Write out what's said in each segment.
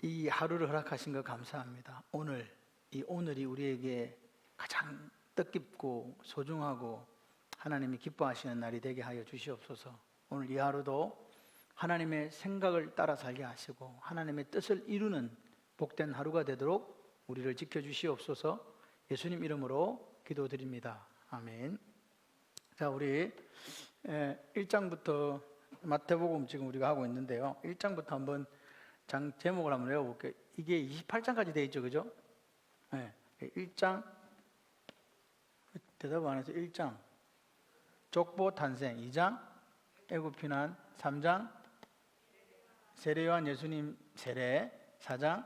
이 하루를 허락하신 것 감사합니다. 오늘이 우리에게 가장 뜻깊고 소중하고 하나님이 기뻐하시는 날이 되게 하여 주시옵소서. 오늘 이 하루도 하나님의 생각을 따라 살게 하시고 하나님의 뜻을 이루는 복된 하루가 되도록 우리를 지켜주시옵소서. 예수님 이름으로 기도드립니다. 아멘. 자, 우리 1장부터 마태복음 지금 우리가 하고 있는데요. 1장부터 한번 장 제목을 한번 외워볼게요. 이게 28장까지 되어 있죠, 그죠? 네, 1장 대답 안 해서 1장 족보 탄생, 2장 애굽 피난, 3장 세례요한 예수님 세례, 4장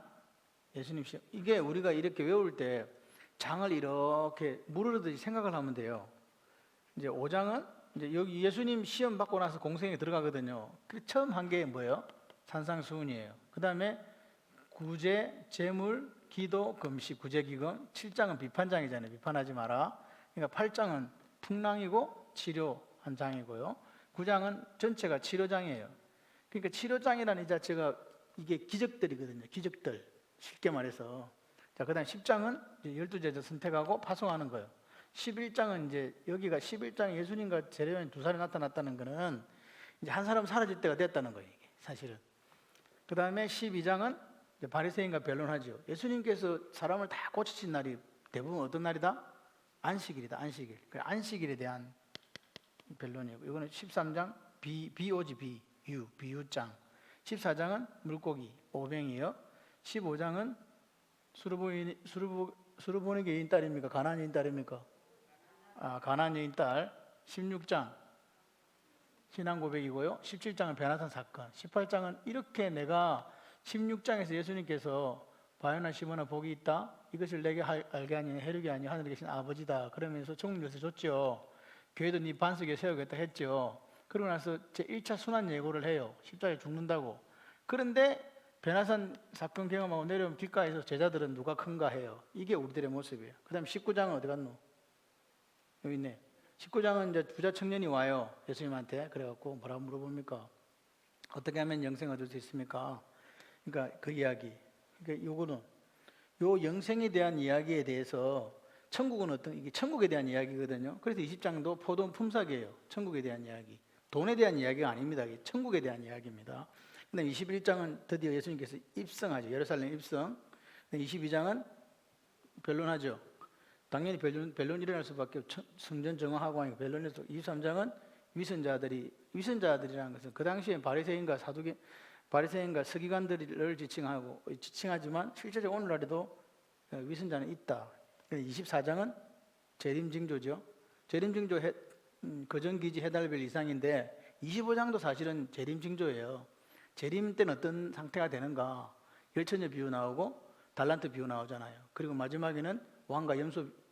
예수님 시험. 이게 우리가 이렇게 외울 때 장을 이렇게 무르르듯이 생각을 하면 돼요. 이제 5장은 이제 여기 예수님 시험 받고 나서 공생에 들어가거든요. 그 처음 한 게 뭐예요? 산상수훈이에요. 그 다음에 구제, 재물, 기도, 금식, 구제, 기금. 7장은 비판장이잖아요. 비판하지 마라. 그러니까 8장은 풍랑이고 치료한 장이고요. 9장은 전체가 치료장이에요. 그러니까 치료장이라는 이 자체가 이게 기적들이거든요. 기적들. 쉽게 말해서. 자, 그 다음 10장은 12제자 선택하고 파송하는 거예요. 11장은 이제 여기가 11장 예수님과 세례요한이 두 사람이 나타났다는 거는 이제 한 사람 사라질 때가 됐다는 거예요. 이게 사실은. 그 다음에 12장은 바리새인과 변론하죠. 예수님께서 사람을 다 고치신 날이 대부분 어떤 날이다? 안식일이다. 안식일. 안식일에 대한 변론이고, 이거는 13장 비유장. 14장은 물고기 오병이요. 15장은 수르보니 여인 딸입니까? 가나안 여인 딸입니까? 가나안 여인 딸. 16장 신앙 고백이고요. 17장은 베나산 사건. 18장은 이렇게 내가 16장에서 예수님께서 바요나 시모나 복이 있다. 이것을 내게 알게 하니 해륙이 아니 하늘에 계신 아버지다. 그러면서 천국 열쇠 줬죠. 교회도 네 반석에 세우겠다 했죠. 그러고 나서 제 1차 순환 예고를 해요. 십자가에 죽는다고. 그런데 베나산 사건 경험하고 내려오면 뒷가에서 제자들은 누가 큰가 해요. 이게 우리들의 모습이에요. 그 다음 19장은 어디 갔노? 여기 있네. 19장은 이제 부자 청년이 와요. 예수님한테. 그래갖고 뭐라고 물어봅니까? 어떻게 하면 영생 얻을 수 있습니까? 그러니까 그 이야기. 그러니까 요거는 요 영생에 대한 이야기에 대해서 천국은 이게 천국에 대한 이야기거든요. 그래서 20장도 포도원 품삯이에요. 천국에 대한 이야기. 돈에 대한 이야기가 아닙니다. 이게 천국에 대한 이야기입니다. 근데 21장은 드디어 예수님께서 입성하죠. 예루살렘 입성. 22장은 변론하죠. 당연히 변론이 일어날 수밖에 없죠. 성전 정화하고 하니까 변론에서. 23장은 위선자들이라는 것은 그 당시에 바리새인과 서기관들을 지칭하지만 실제적으로 오늘날에도 위선자는 있다. 24장은 재림징조죠. 재림징조 거정기지 해달별 이상인데 25장도 사실은 재림징조예요. 재림 때는 어떤 상태가 되는가? 열처녀 비유 나오고 달란트 비유 나오잖아요. 그리고 마지막에는 왕과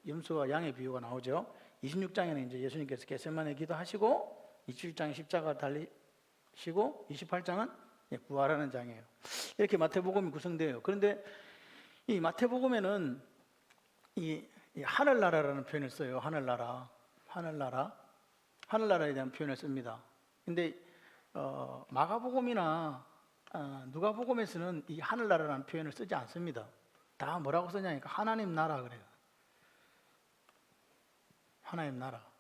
염소와 양의 비유가 나오죠. 26장에는 이제 예수님께서 겟세마네 기도하시고 27장에 십자가 달리시고 28장은 부활하는 장이에요. 이렇게 마태복음이 구성돼요. 그런데 이 마태복음에는 이 하늘나라라는 표현을 써요. 하늘나라에 대한 표현을 씁니다. 근데 마가복음이나 누가복음에서는 이 하늘나라라는 표현을 쓰지 않습니다. 다 뭐라고 쓰냐니까 하나님 나라 그래요. 하나님 나라.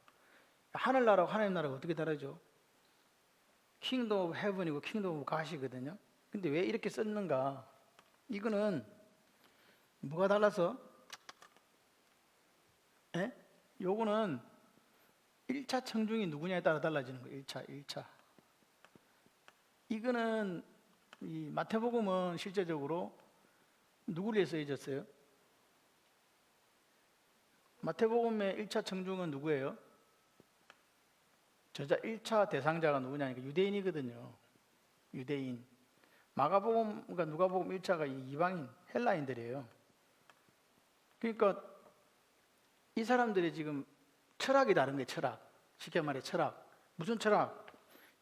하늘나라하고 하나님 나라가 어떻게 다르죠? 킹덤 오브 헤븐이고 킹덤 오브 갓이거든요. 근데 왜 이렇게 썼는가? 이거는 뭐가 달라서? 요거는 1차 청중이 누구냐에 따라 달라지는 거예요. 1차. 이거는 이 마태복음은 실제적으로 누구를 위해 써졌어요? 마태복음의 1차 청중은 누구예요? 저자 1차 대상자가 누구냐니까 유대인이거든요. 유대인. 마가복음과 누가복음 1차가 이방인, 헬라인들이에요. 그러니까 이 사람들이 지금 철학이 다른 거예요. 철학. 쉽게 말해 철학. 무슨 철학?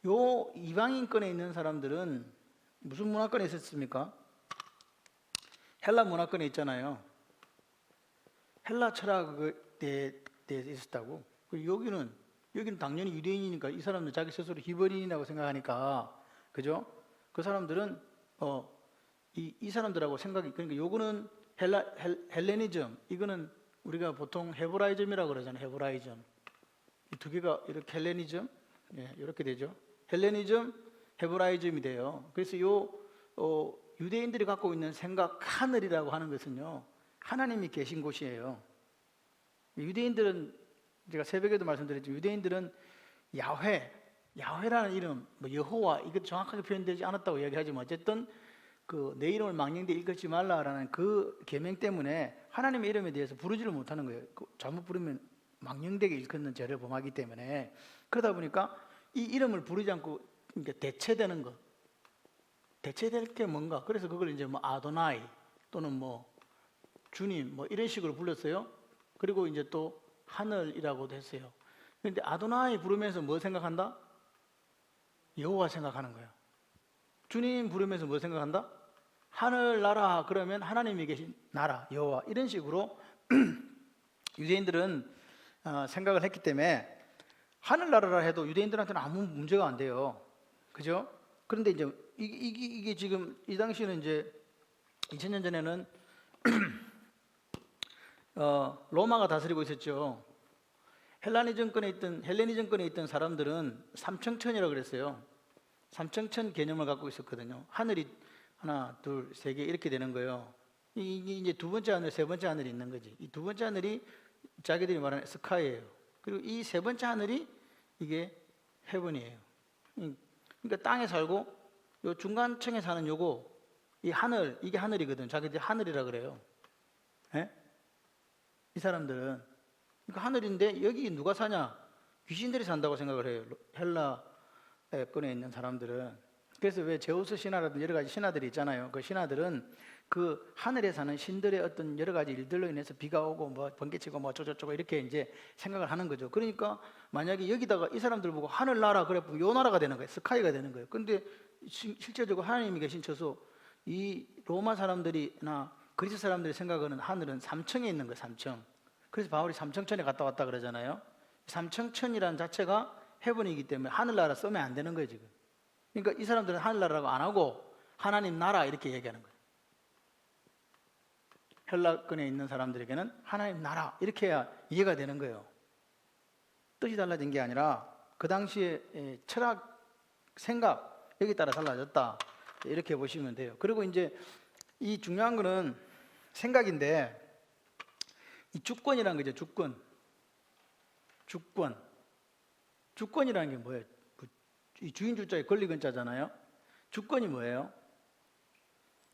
요 이방인권에 있는 사람들은 무슨 문화권에 있었습니까? 헬라 문화권에 있잖아요. 헬라 철학에 대해서 있었다고. 여기는 당연히 유대인이니까 이 사람들 자기 스스로 히브리인이라고 생각하니까, 그죠? 그 사람들은 이 사람들하고 생각이, 그러니까 요거는 헬레니즘, 이거는 우리가 보통 헤브라이즘이라고 그러잖아요. 헤브라이즘. 이 두 개가 이렇게 헬레니즘, 예, 이렇게 되죠. 헬레니즘, 헤브라이즘이 돼요. 그래서 유대인들이 갖고 있는 생각, 하늘이라고 하는 것은요, 하나님이 계신 곳이에요. 유대인들은, 제가 새벽에도 말씀드렸지만, 유대인들은 야훼라는 이름, 뭐 여호와, 이거 정확하게 표현되지 않았다고 이야기하지만, 어쨌든 내 이름을 망령되이 일컫지 말라라는 그 계명 때문에 하나님의 이름에 대해서 부르지를 못하는 거예요. 잘못 부르면 망령되게 일컫는 죄를 범하기 때문에. 그러다 보니까 이 이름을 부르지 않고, 그러니까 대체되는 것, 대체될 게 뭔가, 그래서 그걸 이제 뭐 아도나이 또는 뭐 주님 뭐 이런 식으로 불렀어요. 그리고 이제 또 하늘이라고도 했어요. 그런데 아도나이 부르면서 뭐 생각한다? 여호와 생각하는 거예요. 주님 부르면서 뭐 생각한다? 하늘나라, 그러면 하나님이 계신 나라, 여호와, 이런 식으로 유대인들은 생각을 했기 때문에 하늘나라라 해도 유대인들한테는 아무 문제가 안 돼요. 그죠? 그런데 이제 이게 지금 이 당시에는 이제 2000년 전에는 로마가 다스리고 있었죠. 헬레니즘권에 있던 사람들은 삼청천이라고 그랬어요. 삼청천 개념을 갖고 있었거든요. 하늘이 하나, 둘, 세 개 이렇게 되는 거예요. 이게 이제 두 번째 하늘, 세 번째 하늘이 있는 거지. 이 두 번째 하늘이 자기들이 말하는 스카이예요. 그리고 이 세 번째 하늘이 이게 헤븐이에요. 그러니까 땅에 살고 요 중간층에 사는 요거, 이 하늘, 이게 하늘이거든. 자기들이 하늘이라 그래요. 예? 이 사람들은. 그러니까 하늘인데 여기 누가 사냐? 귀신들이 산다고 생각을 해요. 헬라권에 있는 사람들은. 그래서 왜 제우스 신화라든지 여러 가지 신화들이 있잖아요. 그 신화들은 그 하늘에 사는 신들의 어떤 여러 가지 일들로 인해서 비가 오고 뭐 번개치고 뭐 어쩌고저쩌고 이렇게 이제 생각을 하는 거죠. 그러니까 만약에 여기다가 이 사람들 보고 하늘나라 그래 보면 요 나라가 되는 거예요. 스카이가 되는 거예요. 근데 실제적으로 하나님이 계신 처소, 이 로마 사람들이나 그리스 사람들이 생각하는 하늘은 삼청에 있는 거예요. 삼청. 그래서 바울이 삼청천에 갔다 왔다 그러잖아요. 삼청천이라는 자체가 헤븐이기 때문에 하늘나라 쓰면 안 되는 거예요, 지금. 그러니까 이 사람들은 하늘나라라고 안 하고 하나님 나라 이렇게 얘기하는 거예요. 헬라권에 있는 사람들에게는 하나님 나라 이렇게 해야 이해가 되는 거예요. 뜻이 달라진 게 아니라 그 당시에 철학, 생각 여기 따라 달라졌다, 이렇게 보시면 돼요. 그리고 이제 이 중요한 거는 생각인데, 이 주권이라는 거죠. 주권이라는 게 뭐예요? 이 주인 주자에 권리근자잖아요. 주권이 뭐예요?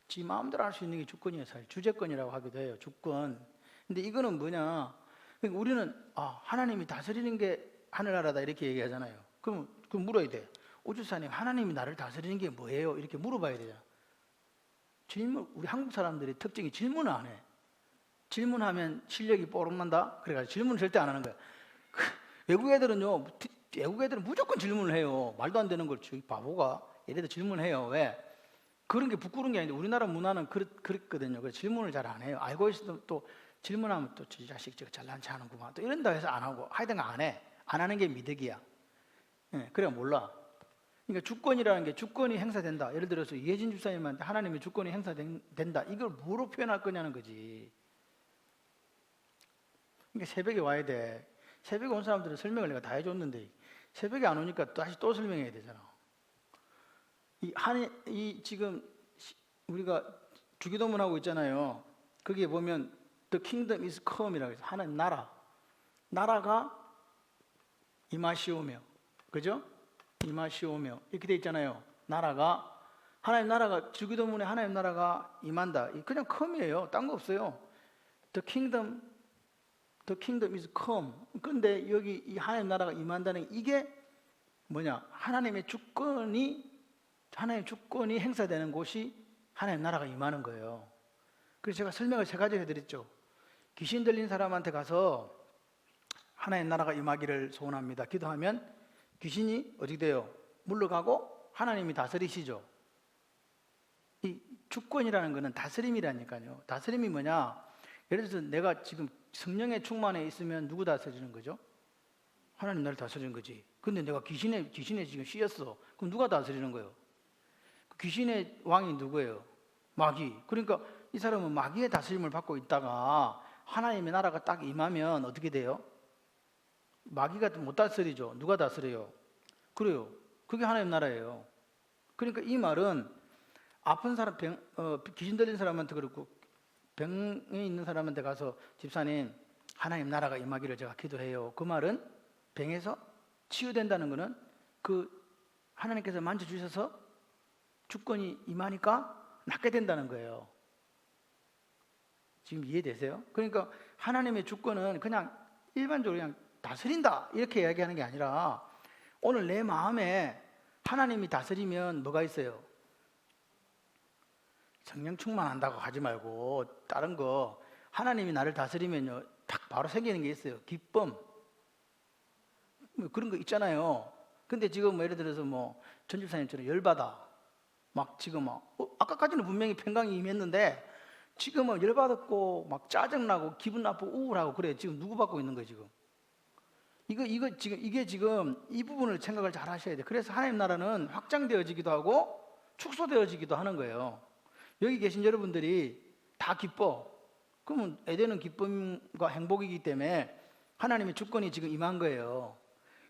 지 마음대로 할 수 있는 게 주권이에요. 사실 주재권이라고 하기도 해요. 주권. 근데 이거는 뭐냐? 그러니까 우리는 하나님이 다스리는 게 하늘나라다 이렇게 얘기하잖아요. 그럼 물어야 돼. 오주사님, 하나님이 나를 다스리는 게 뭐예요? 이렇게 물어봐야 되잖아. 우리 한국 사람들의 특징이 질문을 안 해. 질문하면 실력이 뽀록난다. 그래가지고 질문을 절대 안 하는 거야. 외국 애들은 무조건 질문을 해요. 말도 안 되는 걸 바보가 얘네들 질문해요. 왜? 그런 게 부끄러운 게 아닌데 우리나라 문화는 그랬거든요. 그래서 질문을 잘 안 해요. 알고 있어도 또 질문하면 또 저 자식 저거 잘난 체 하는구만 또 이런다 해서 안 하고, 하여튼 안 해. 안 하는 게 미덕이야. 그래 몰라. 그러니까 주권이라는 게 주권이 행사된다. 예를 들어서 이혜진 집사님한테 하나님의 주권이 행사된다. 이걸 뭐로 표현할 거냐는 거지. 그러니까 새벽에 와야 돼. 새벽에 온 사람들은 설명을 내가 다 해줬는데 새벽에 안 오니까 다시 또 설명해야 되잖아. 지금 우리가 주기도문 하고 있잖아요. 거기에 보면 The kingdom is come이라고 해서 하나님 나라가 임하시오며, 그죠? 임하시오며 이렇게 돼 있잖아요. 하나님 나라가, 주기도문에 하나님 나라가 임한다. 그냥 come이에요. 딴 거 없어요. The kingdom is come. 근데 여기 이 하나님 나라가 임한다는 이게 뭐냐? 하나님의 주권이 행사되는 곳이 하나님 나라가 임하는 거예요. 그래서 제가 설명을 3가지 해드렸죠. 귀신 들린 사람한테 가서 하나님 나라가 임하기를 소원합니다. 기도하면 귀신이 어떻게 돼요? 물러가고 하나님이 다스리시죠. 이 주권이라는 것은 다스림이라니까요. 다스림이 뭐냐? 예를 들어서 내가 지금 성령의 충만에 있으면 누구 다스리는 거죠? 하나님 나를 다스리는 거지. 근데 내가 귀신에 지금 씌였어. 그럼 누가 다스리는 거예요? 귀신의 왕이 누구예요? 마귀. 그러니까 이 사람은 마귀의 다스림을 받고 있다가 하나님의 나라가 딱 임하면 어떻게 돼요? 마귀가 못 다스리죠. 누가 다스려요? 그래요. 그게 하나님 나라예요. 그러니까 이 말은 아픈 사람, 귀신 들린 사람한테 그렇고 병에 있는 사람한테 가서 집사님 하나님 나라가 임하기를 제가 기도해요. 그 말은 병에서 치유된다는 것은 그 하나님께서 만져주셔서 주권이 임하니까 낫게 된다는 거예요. 지금 이해되세요? 그러니까 하나님의 주권은 그냥 일반적으로 그냥 다스린다 이렇게 이야기하는 게 아니라 오늘 내 마음에 하나님이 다스리면 뭐가 있어요? 성령 충만한다고 하지 말고 다른 거 하나님이 나를 다스리면요 딱 바로 생기는 게 있어요. 기쁨 뭐 그런 거 있잖아요. 근데 지금 뭐 예를 들어서 뭐 전집사님처럼 열받아 막 지금 막 아까까지는 분명히 평강이 임했는데 지금은 열받았고 막 짜증나고 기분 나쁘고 우울하고 그래. 지금 누구 받고 있는 거예요 지금? 이게 지금 이 부분을 생각을 잘 하셔야 돼요. 그래서 하나님 나라는 확장되어지기도 하고 축소되어지기도 하는 거예요. 여기 계신 여러분들이 다 기뻐. 그러면 에덴은 기쁨과 행복이기 때문에 하나님의 주권이 지금 임한 거예요.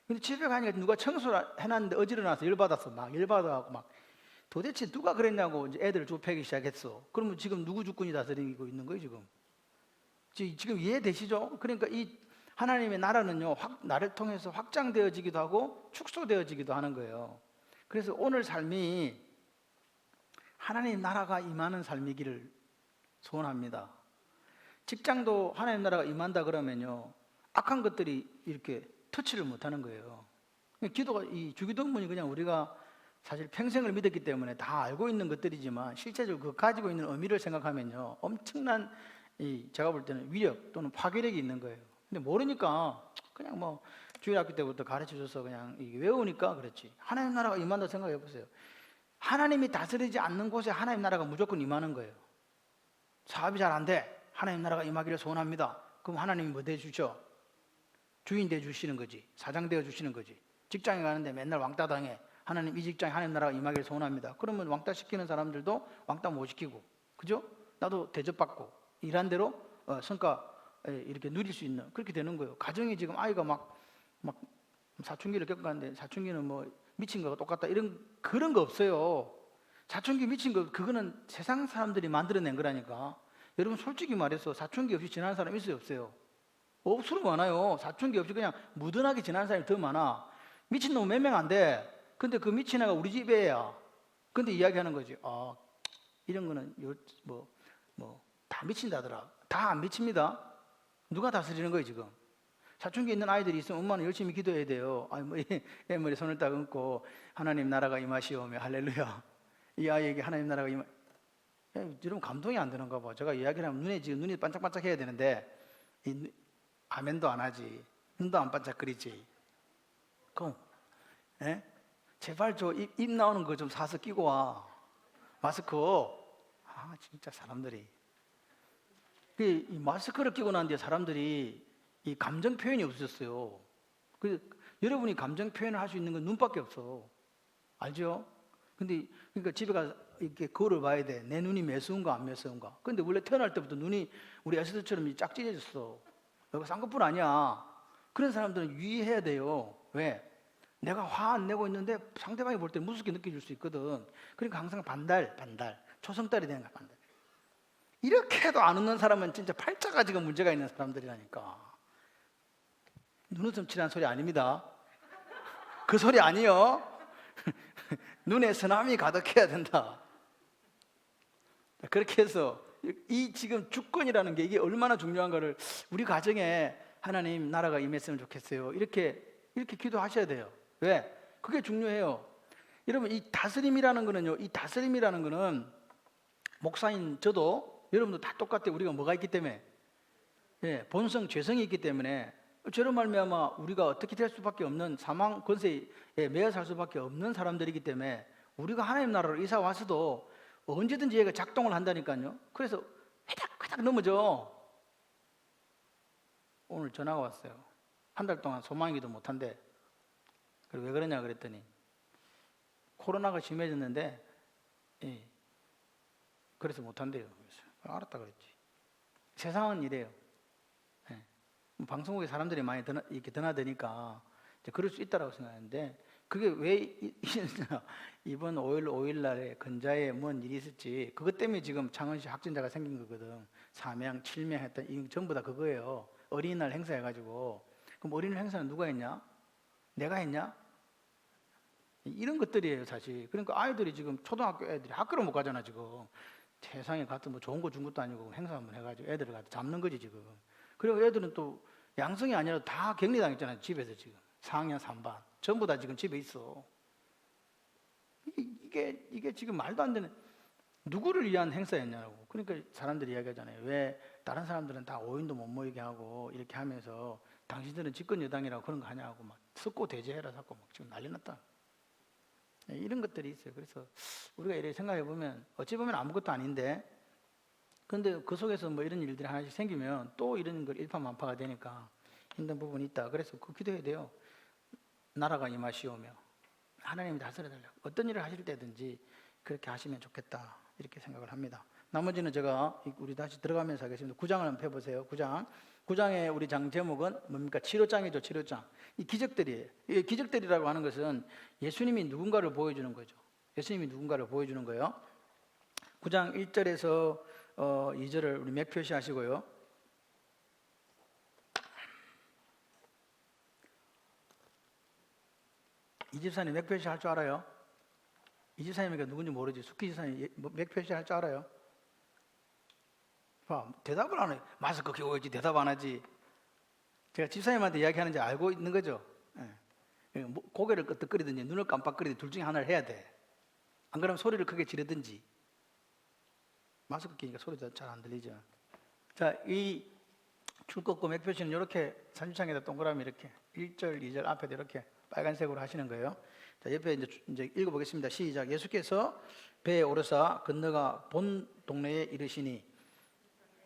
근데 집에 가니까 누가 청소를 해놨는데 어지러나서 열받았어. 막 열받아갖고 막 도대체 누가 그랬냐고 이제 애들 좁혀기 시작했어. 그러면 지금 누구 주권이 다스리고 있는 거예요 지금? 지금 이해되시죠? 그러니까 이 하나님의 나라는요 나를 통해서 확장되어지기도 하고 축소되어지기도 하는 거예요. 그래서 오늘 삶이 하나님 나라가 임하는 삶이기를 소원합니다. 직장도 하나님 나라가 임한다 그러면요 악한 것들이 이렇게 터치를 못하는 거예요. 기도가 이 주기도문이 그냥 우리가 사실 평생을 믿었기 때문에 다 알고 있는 것들이지만 실제적으로 그 가지고 있는 의미를 생각하면요 엄청난 제가 볼 때는 위력 또는 파괴력이 있는 거예요. 근데 모르니까 그냥 뭐 주일학교 때부터 가르쳐줘서 그냥 외우니까 그렇지. 하나님 나라가 임한다 생각해 보세요. 하나님이 다스리지 않는 곳에 하나님 나라가 무조건 임하는 거예요. 사업이 잘 안 돼. 하나님 나라가 임하기를 소원합니다. 그럼 하나님이 뭐 돼주죠? 주인 돼주시는 거지. 사장 되어주시는 거지. 직장에 가는데 맨날 왕따 당해. 하나님 이 직장에 하나님 나라가 임하기를 소원합니다. 그러면 왕따 시키는 사람들도 왕따 못 시키고, 그죠? 나도 대접받고 일한 대로 성과 이렇게 누릴 수 있는 그렇게 되는 거예요. 가정이 지금 아이가 막 사춘기를 겪었는데 사춘기는 뭐 미친 거가 똑같다 이런 그런 거 없어요. 사춘기 미친 거 그거는 세상 사람들이 만들어낸 거라니까. 여러분 솔직히 말해서 사춘기 없이 지나는 사람 있어요 없어요? 없으로 많아요. 사춘기 없이 그냥 무던하게 지나는 사람이 더 많아. 미친놈 몇 명 안 돼. 근데 그 미친 애가 우리 집 애야. 근데 이야기하는 거지. 이런 거는 다 미친다더라. 다 안 미칩니다. 누가 다스리는 거예요 지금? 사춘기 있는 아이들이 있으면 엄마는 열심히 기도해야 돼요. 애 머리에 손을 딱 얹고 하나님 나라가 임하시오며 할렐루야. 이 아이에게 하나님 나라가 여러분 감동이 안 되는가 봐. 제가 이야기를 하면 지금 눈이 반짝반짝 해야 되는데 아멘도 안 하지. 눈도 안 반짝거리지. 그럼 제발 저 입 나오는 거 좀 사서 끼고 와. 마스크. 진짜 사람들이 이 마스크를 끼고 난 뒤에 사람들이 이 감정 표현이 없었어요. 여러분이 감정 표현을 할 수 있는 건 눈밖에 없어. 알죠? 근데 그러니까 집에 가서 이렇게 거울을 봐야 돼. 내 눈이 매서운가 안 매서운가. 근데 원래 태어날 때부터 눈이 우리 에스더처럼 짝찢어졌어. 이거 쌍꺼풀 아니야. 그런 사람들은 유의해야 돼요. 왜? 내가 화 안 내고 있는데 상대방이 볼 때 무섭게 느껴질 수 있거든. 그러니까 항상 반달. 초성달이 되는 거야, 반달. 이렇게 해도 안 웃는 사람은 진짜 팔자가 지금 문제가 있는 사람들이라니까. 눈웃음 치라는 소리 아닙니다. 그 소리 아니요. 눈에 선함이 가득해야 된다. 그렇게 해서 이 지금 주권이라는 게 이게 얼마나 중요한가를 우리 가정에 하나님 나라가 임했으면 좋겠어요. 이렇게 기도하셔야 돼요. 왜? 그게 중요해요. 여러분 이 다스림이라는 거는 목사인 저도 여러분도 다 똑같아요. 우리가 뭐가 있기 때문에 본성 죄성이 있기 때문에 저런 말미암아 우리가 어떻게 될 수밖에 없는 사망 권세에 매여 살 수밖에 없는 사람들이기 때문에 우리가 하나님 나라로 이사 와서도 언제든지 얘가 작동을 한다니까요. 그래서 회닥회닥 넘어져. 오늘 전화가 왔어요. 한 달 동안 소망이기도 못한데 왜 그러냐 그랬더니 코로나가 심해졌는데 그래서 못한대요. 그래서 알았다 그랬지. 세상은 이래요. 예. 방송국에 사람들이 많이 이렇게 드나드니까 이제 그럴 수 있다라고 생각하는데, 그게 왜 이번 5일 날에 근자에 뭔 일이 있었지, 그것 때문에 지금 창원시 확진자가 생긴 거거든. 사명, 칠명 했던 이 전부 다 그거예요. 어린이날 행사해가지고. 그럼 어린이날 행사는 누가 했냐? 내가 했냐? 이런 것들이에요, 사실. 그러니까 아이들이 지금 초등학교 애들이 학교를 못 가잖아, 지금. 세상에 가서 뭐 좋은 거 준 것도 아니고 행사 한번 해가지고 애들을 갖다 잡는 거지, 지금. 그리고 애들은 또 양성이 아니라 다 격리당했잖아요, 집에서 지금. 4학년 3반. 전부 다 지금 집에 있어. 이게 지금 말도 안 되는, 누구를 위한 행사였냐고. 그러니까 사람들이 이야기하잖아요. 왜 다른 사람들은 다 5인도 못 모이게 하고 이렇게 하면서 당신들은 집권 여당이라고 그런 거 하냐고 막 석고 대제해라 자꾸 막 지금 난리 났다. 이런 것들이 있어요. 그래서 우리가 이렇게 생각해 보면 어찌 보면 아무것도 아닌데, 근데 그 속에서 뭐 이런 일들이 하나씩 생기면 또 이런 걸 일파만파가 되니까 힘든 부분이 있다. 그래서 그 기도해야 돼요. 나라가 임하시오며 하나님이 다스려달라고. 어떤 일을 하실 때든지 그렇게 하시면 좋겠다, 이렇게 생각을 합니다. 나머지는 제가 우리 다시 들어가면서 하겠습니다. 9장을 한번 펴보세요. 9장의 우리 장 제목은 뭡니까? 치료장이죠. 치료장. 이 기적들이에요. 이 기적들이라고 하는 것은 예수님이 누군가를 보여주는 거죠. 예수님이 누군가를 보여주는 거예요. 9장 1절에서 2절을 우리 맥 표시하시고요. 이 집사님 맥 표시 할 줄 알아요? 이 집사님이 누군지 모르지. 숙희 집사님 맥 표시 할 줄 알아요? 봐, 대답을 안 해. 마스크 끼고 있지 대답 안 하지. 제가 집사님한테 이야기하는지 알고 있는 거죠. 예. 고개를 끄덕거리든지 눈을 깜빡거리든지 둘 중에 하나를 해야 돼. 안 그러면 소리를 크게 지르든지. 마스크 끼니까 소리도 잘 안 들리죠. 자, 이 줄긋고 맥 표시는 이렇게 산지창에다 동그라미 이렇게 1절, 2절 앞에도 이렇게 빨간색으로 하시는 거예요. 자, 옆에 이제 읽어보겠습니다. 시작. 예수께서 배에 오르사 건너가 본 동네에 이르시니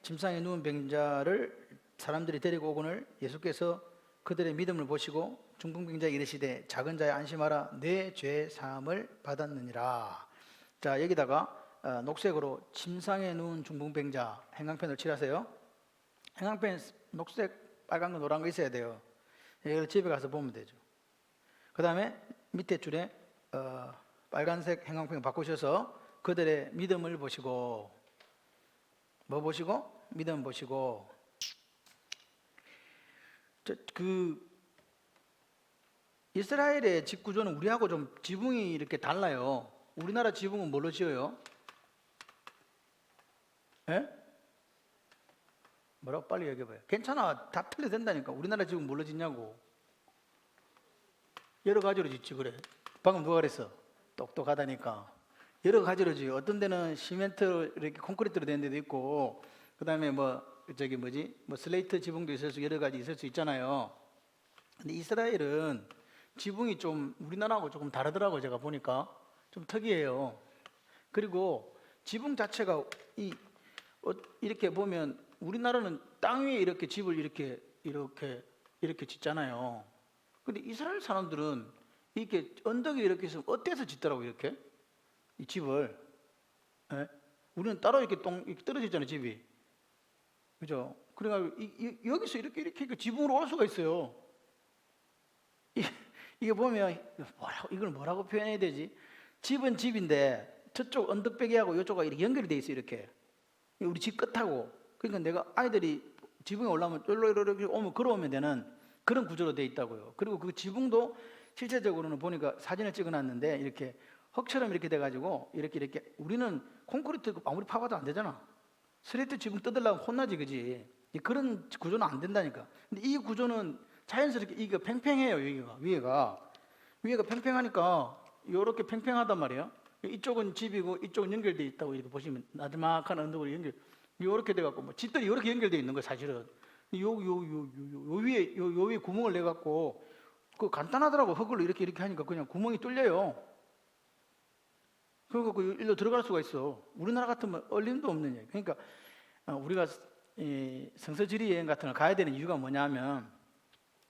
침상에 누운 병자를 사람들이 데리고 오거늘 예수께서 그들의 믿음을 보시고 중풍병자에 이르시되 작은 자야 안심하라 내 죄 사함을 받았느니라. 자, 여기다가 녹색으로 침상에 누운 중풍병자 행강펜을 칠하세요. 행강펜 녹색, 빨간 거, 노란 거 있어야 돼요. 이걸 집에 가서 보면 되죠. 그 다음에 밑에 줄에 빨간색 행강펜 바꾸셔서 그들의 믿음을 보시고, 뭐 보시고? 믿음 보시고. 이스라엘의 집 구조는 우리하고 좀 지붕이 이렇게 달라요. 우리나라 지붕은 뭘로 지어요? 예? 뭐라고 빨리 얘기해봐요. 괜찮아, 다 틀려 된다니까. 우리나라 지붕 뭘로 짓냐고. 여러 가지로 짓지. 그래. 방금 누가 그랬어? 똑똑하다니까. 여러 가지로 지어. 어떤 데는 시멘트 이렇게 콘크리트로 된 데도 있고, 그 다음에 뭐 슬레이트 지붕도 있을 수, 여러 가지 있을 수 있잖아요. 근데 이스라엘은 지붕이 좀 우리나라하고 조금 다르더라고요. 제가 보니까 좀 특이해요. 그리고 지붕 자체가 이렇게 보면 우리나라는 땅 위에 이렇게 집을 이렇게 짓잖아요. 근데 이스라엘 사람들은 이렇게 언덕에 이렇게 있으면 어때서 짓더라고, 이렇게 이 집을. 예? 우리는 따로 이렇게 이렇게 떨어져 있잖아요, 집이. 그죠? 그래가지고 여기서 이렇게 지붕으로 올 수가 있어요. 이게 보면 이걸 뭐라고 표현해야 되지? 집은 집인데 저쪽 언덕배기하고 이쪽가 이렇게 연결이 돼 있어요, 이렇게. 우리 집 끝하고. 그러니까 내가 아이들이 지붕에 올라오면 이렇게 오면 걸어오면 되는 그런 구조로 돼 있다고요. 그리고 그 지붕도 실제적으로는 보니까 사진을 찍어놨는데 이렇게 흙처럼 이렇게 돼가지고 이렇게 우리는 콘크리트 아무리 파봐도 안 되잖아. 슬레이트 지붕 뜯으려면 혼나지, 그지? 그런 구조는 안 된다니까. 근데 이 구조는 자연스럽게 이게 팽팽해요. 여기가 위에가 팽팽하니까 이렇게 팽팽하단 말이에요. 이쪽은 집이고 이쪽은 연결되어 있다고 이렇게 보시면 나지막한 언덕으로 이렇게 돼갖고 뭐 집들이 이렇게 연결되어 있는 거예요, 사실은. 요 위에 구멍을 내갖고 그 간단하더라고. 흙을 이렇게 하니까 그냥 구멍이 뚫려요. 그리고 그 일로 들어갈 수가 있어. 우리나라 같으면 얼림도 없는 얘기. 그러니까 우리가 성서지리 여행 같은 걸 가야 되는 이유가 뭐냐면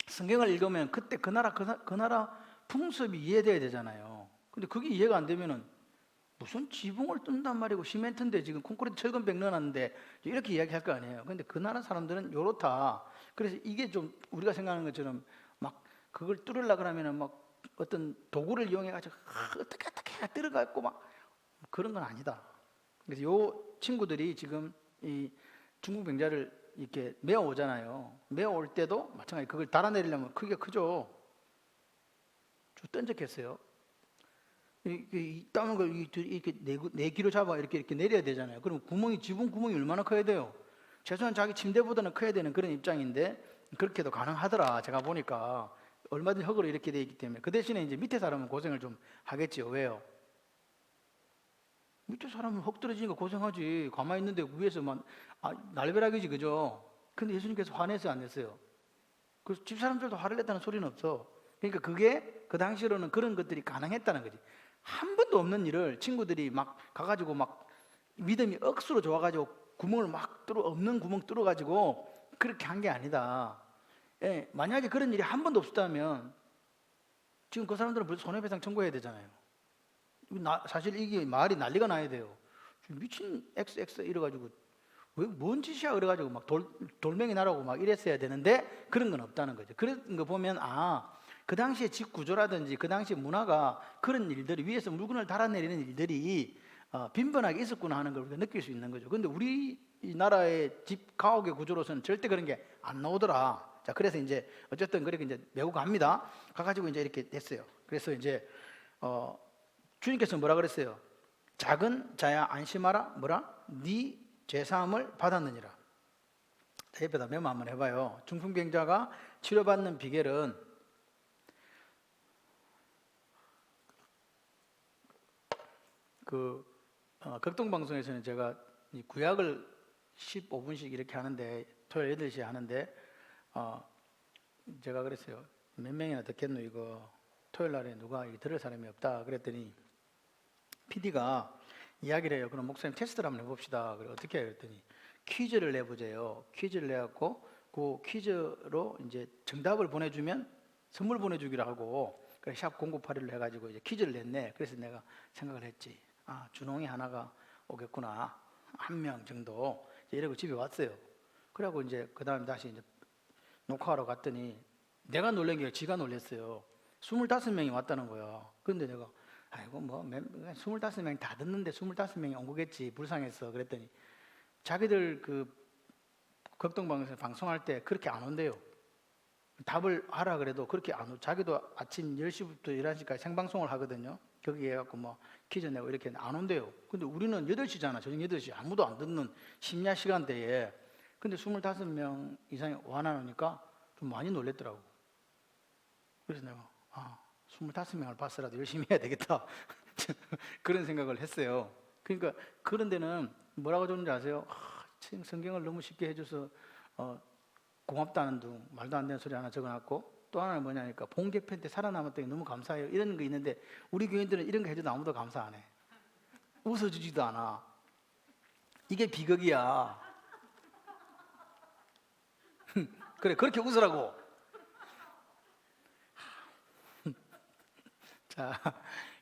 성경을 읽으면 그때 그 나라 풍습이 이해돼야 되잖아요. 근데 그게 이해가 안 되면은 무슨 지붕을 뜬단 말이고 시멘트인데 지금 콘크리트 철근 백 넣어놨는데 이렇게 이야기할 거 아니에요. 근데 그 나라 사람들은 요렇다. 그래서 이게 좀 우리가 생각하는 것처럼 막 그걸 뚫으려 그러면은 막 어떤 도구를 이용해 가지고 어떻게 뚫어갖고 막 그런 건 아니다. 그래서 요 친구들이 지금 이 중국 병자를 이렇게 메어 오잖아요. 메어 올 때도 마찬가지 그걸 달아내리려면 크기가 크죠. 쭉 던졌겠어요. 이 다운 걸 이렇게 네 기로 잡아 이렇게 내려야 되잖아요. 그럼 지붕 구멍이 얼마나 커야 돼요? 최소한 자기 침대보다는 커야 되는 그런 입장인데 그렇게도 가능하더라. 제가 보니까 얼마든지 흙으로 이렇게 돼 있기 때문에 그 대신에 이제 밑에 사람은 고생을 좀 하겠지요. 왜요? 밑에 사람은 흙 떨어지니까 고생하지. 가만히 있는데 위에서만 날벼락이지, 그죠? 근데 예수님께서 화내서 안 냈어요. 그래서 집 사람들도 화를 냈다는 소리는 없어. 그러니까 그게 그 당시로는 그런 것들이 가능했다는 거지. 한 번도 없는 일을 친구들이 막 가가지고 막 믿음이 억수로 좋아가지고 구멍을 막 없는 구멍 뚫어가지고 그렇게 한 게 아니다. 예, 만약에 그런 일이 한 번도 없었다면 지금 그 사람들은 벌써 손해배상 청구해야 되잖아요. 사실 이게 말이 난리가 나야 돼요. 미친 XX 이래가지고 왜 뭔 짓이야 그래가지고 막 돌멩이 나라고 막 이랬어야 되는데 그런 건 없다는 거죠. 그런 거 보면 그 당시에 집 구조라든지 그 당시 문화가 그런 일들이 위에서 물건을 달아내리는 일들이 빈번하게 있었구나 하는 걸 우리가 느낄 수 있는 거죠. 근데 우리 이 나라의 집 가옥의 구조로서는 절대 그런 게 안 나오더라. 자, 그래서 이제 어쨌든 그렇게 이제 메고 갑니다. 가가지고 이제 이렇게 됐어요. 그래서 이제 주님께서 뭐라 그랬어요? 작은 자야 안심하라. 뭐라? 네 죄사함을 받았느니라. 옆에다 메모 한번 해봐요. 중풍병자가 치료받는 비결은 극동방송에서는 제가 이 구약을 15분씩 이렇게 하는데 토요일 8시에 하는데 제가 그랬어요. 몇 명이나 듣겠노 이거 토요일 날에 누가 들을 사람이 없다 그랬더니 PD가 이야기를 해요. 그럼 목사님 테스트를 한번 해봅시다. 그래 어떻게 해요? 그랬더니 퀴즈를 내보재요. 퀴즈를 내갖고 그 퀴즈로 이제 정답을 보내주면 선물 보내주기로 하고 그래 샵 0981로 해가지고 이제 퀴즈를 냈네. 그래서 내가 생각을 했지. 준홍이 하나가 오겠구나. 한 명 정도. 이러고 집에 왔어요. 그래갖고 이제 그 다음에 다시 이제 녹화하러 갔더니 내가 놀란 게 지가 놀랐어요. 25명이 왔다는 거야. 근데 내가 아이고 뭐 25명이 다 듣는데 25명이 온 거겠지. 불쌍해서 그랬더니 자기들 그 극동방에서 방송할 때 그렇게 안 온대요. 답을 하라 그래도 그렇게 안 오. 자기도 아침 10시부터 11시까지 생방송을 하거든요. 거기에 해갖고 뭐 퀴즈 내고 이렇게 안 온대요. 근데 우리는 8시잖아. 저녁 8시. 아무도 안 듣는 심야 시간대에. 근데 25명 이상이 와나 오니까 좀 많이 놀랬더라고. 그래서 내가 25명을 봤어라도 열심히 해야 되겠다. 그런 생각을 했어요. 그러니까 그런 데는 뭐라고 적는지 아세요? 성경을 너무 쉽게 해줘서 고맙다는 둥 말도 안 되는 소리 하나 적어놨고 또 하나는 뭐냐니까 봉개편 때 살아남았더니 너무 감사해요 이런 거 있는데 우리 교인들은 이런 거 해줘도 아무도 감사 안 해. 웃어주지도 않아. 이게 비극이야. 그래 그렇게 웃으라고. 자,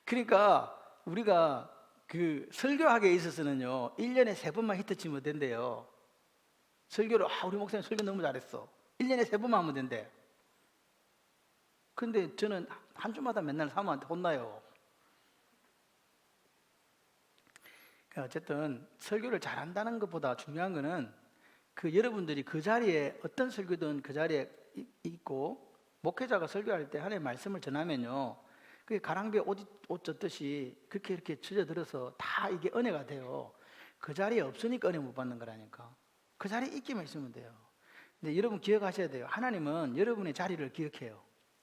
그러니까 우리가 그 설교하기에 있어서는요 1년에 3번만 히트 치면 된대요. 설교를 우리 목사님 설교 너무 잘했어. 1년에 3번만 하면 된대. 근데 저는 한 주마다 맨날 사모한테 혼나요. 그러니까 어쨌든 설교를 잘한다는 것보다 중요한 거는 그 여러분들이 그 자리에 어떤 설교든 그 자리에 있고 목회자가 설교할 때 하나님의 말씀을 전하면요 그게 가랑비에 옷 젖듯이 그렇게 이렇게 젖어들어서 다 이게 은혜가 돼요. 그 자리에 없으니까 은혜 못 받는 거라니까. 그 자리에 있기만 있으면 돼요. 근데 여러분 기억하셔야 돼요. 하나님은 여러분의 자리를 기억해요.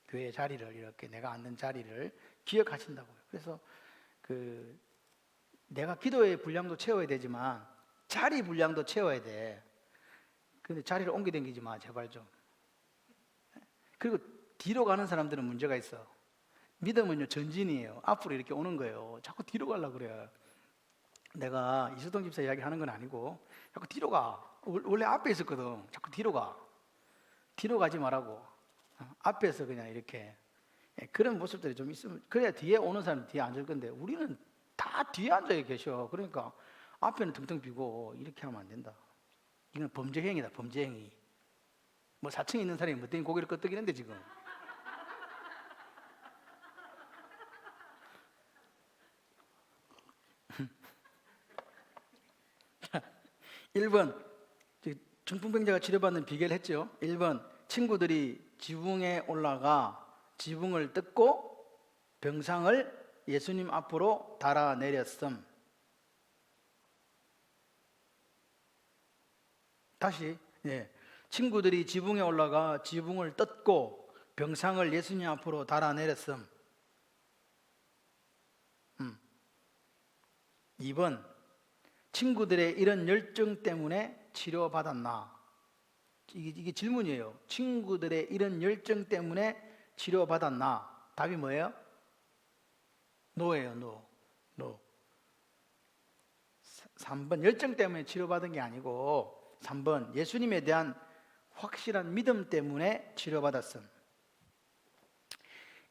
교회의 자리를 이렇게 내가 앉는 자리를 기억하신다고요. 그래서 내가 기도의 분량도 채워야 되지만 자리 분량도 채워야 돼. 근데 자리를 옮겨다니지 마 제발 좀. 그리고 뒤로 가는 사람들은 문제가 있어. 믿음은요 전진이에요. 앞으로 이렇게 오는 거예요. 자꾸 뒤로 가려고 그래. 내가 이수동 집사 이야기하는 건 아니고 자꾸 뒤로 가. 원래 앞에 있었거든. 자꾸 뒤로 가. 뒤로 가지 말라고. 앞에서 그냥 이렇게 그런 모습들이 좀 있으면 그래야 뒤에 오는 사람 뒤에 앉을 건데 우리는 다 뒤에 앉아 계셔. 그러니까 앞에는 텅텅 비고 이렇게 하면 안 된다. 이건 범죄 행위다, 범죄 행위. 뭐 4층에 있는 사람이 뭐 때문에 고개를 끄덕이는데 지금. 1번 중풍병자가 치료받는 비결을 했죠. 1번 친구들이 지붕에 올라가 지붕을 뜯고 병상을 예수님 앞으로 달아내렸음. 다시 친구들이 지붕에 올라가 지붕을 뜯고 병상을 예수님 앞으로 달아내렸음. 2번 친구들의 이런 열정 때문에 치료받았나? 이게 질문이에요. 친구들의 이런 열정 때문에 치료받았나? 답이 뭐예요? 노예요. 노. 3번 열정 때문에 치료받은 게 아니고 3번 예수님에 대한 확실한 믿음 때문에 치료받았음.